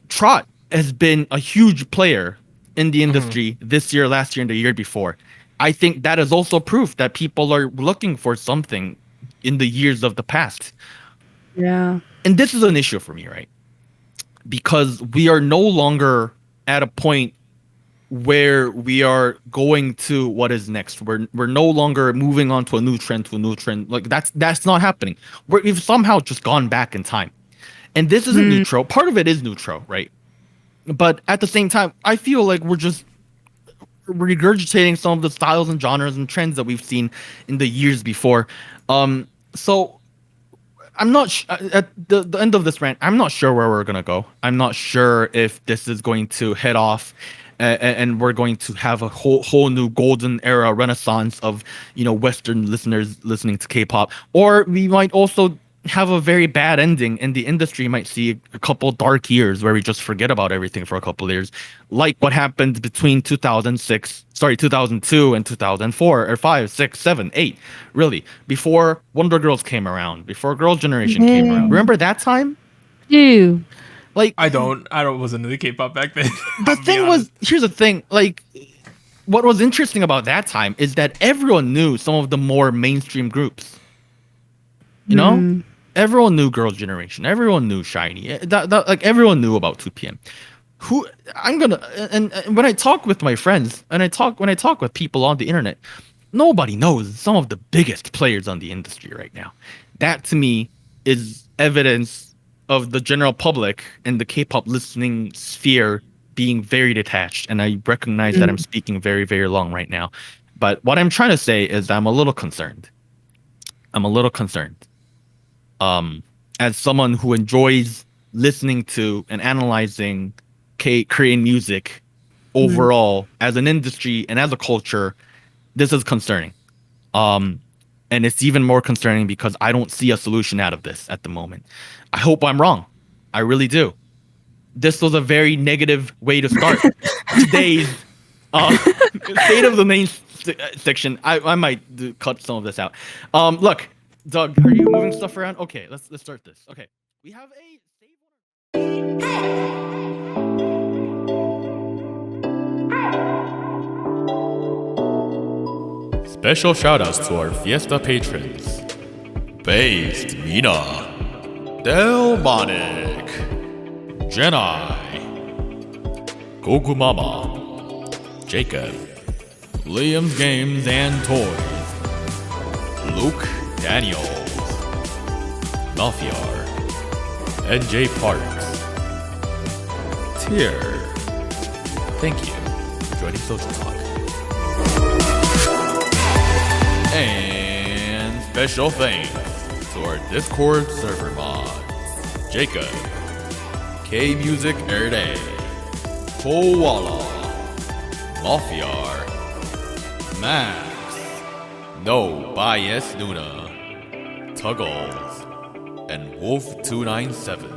Trot has been a huge player in the industry this year, last year, and the year before. I think that is also proof that people are looking for something in the years of the past. Yeah. And this is an issue for me, right? Because we are no longer at a point where we are going to what is next. We're no longer moving on to a new trend. Like that's not happening. We've somehow just gone back in time. And this isn't neutral. Part of it is neutral, right? But at the same time, I feel like we're just regurgitating some of the styles and genres and trends that we've seen in the years before. So I'm not at the end of this rant, I'm not sure where we're gonna go. I'm not sure if this is going to head off and we're going to have a whole new golden era renaissance of Western listeners listening to K-pop, or we might also have a very bad ending, and the industry might see a couple dark years where we just forget about everything for a couple of years, like what happened between 2002 and 2004 or 5, 6, 7, 8, really, before Wonder Girls came around, before Girls' Generation came around. Remember that time? Ew. Like, I wasn't into K-pop back then. The thing was, here's the thing, like, what was interesting about that time is that everyone knew some of the more mainstream groups. Everyone knew Girls' Generation. Everyone knew Shiny. Like everyone knew about 2PM. And when I talk with my friends and when I talk with people on the internet, nobody knows some of the biggest players on the industry right now. That to me is evidence of the general public and the K-pop listening sphere being very detached. And I recognize that I'm speaking very, very long right now. But what I'm trying to say is I'm a little concerned. As someone who enjoys listening to and analyzing Korean music overall as an industry and as a culture, this is concerning. And it's even more concerning because I don't see a solution out of this at the moment. I hope I'm wrong. I really do. This was a very negative way to start today's State of the Main section. I might cut some of this out. Look, Doug, are you moving stuff around? Okay, let's start this. Okay, we have a special shoutouts to our Fiesta patrons: Based Mina, Delmonic, Jenai, Goku Mama, Jacob, Liam's Games and Toys, Luke Daniels, Malfiar, NJ Parks, Tier. Thank you for joining SojuTalk. And special thanks to our Discord server mods, Jacob, K-Music Erday, Koala, Malfiar, Max, No Bias Nuna, Tuggles, and Wolf297.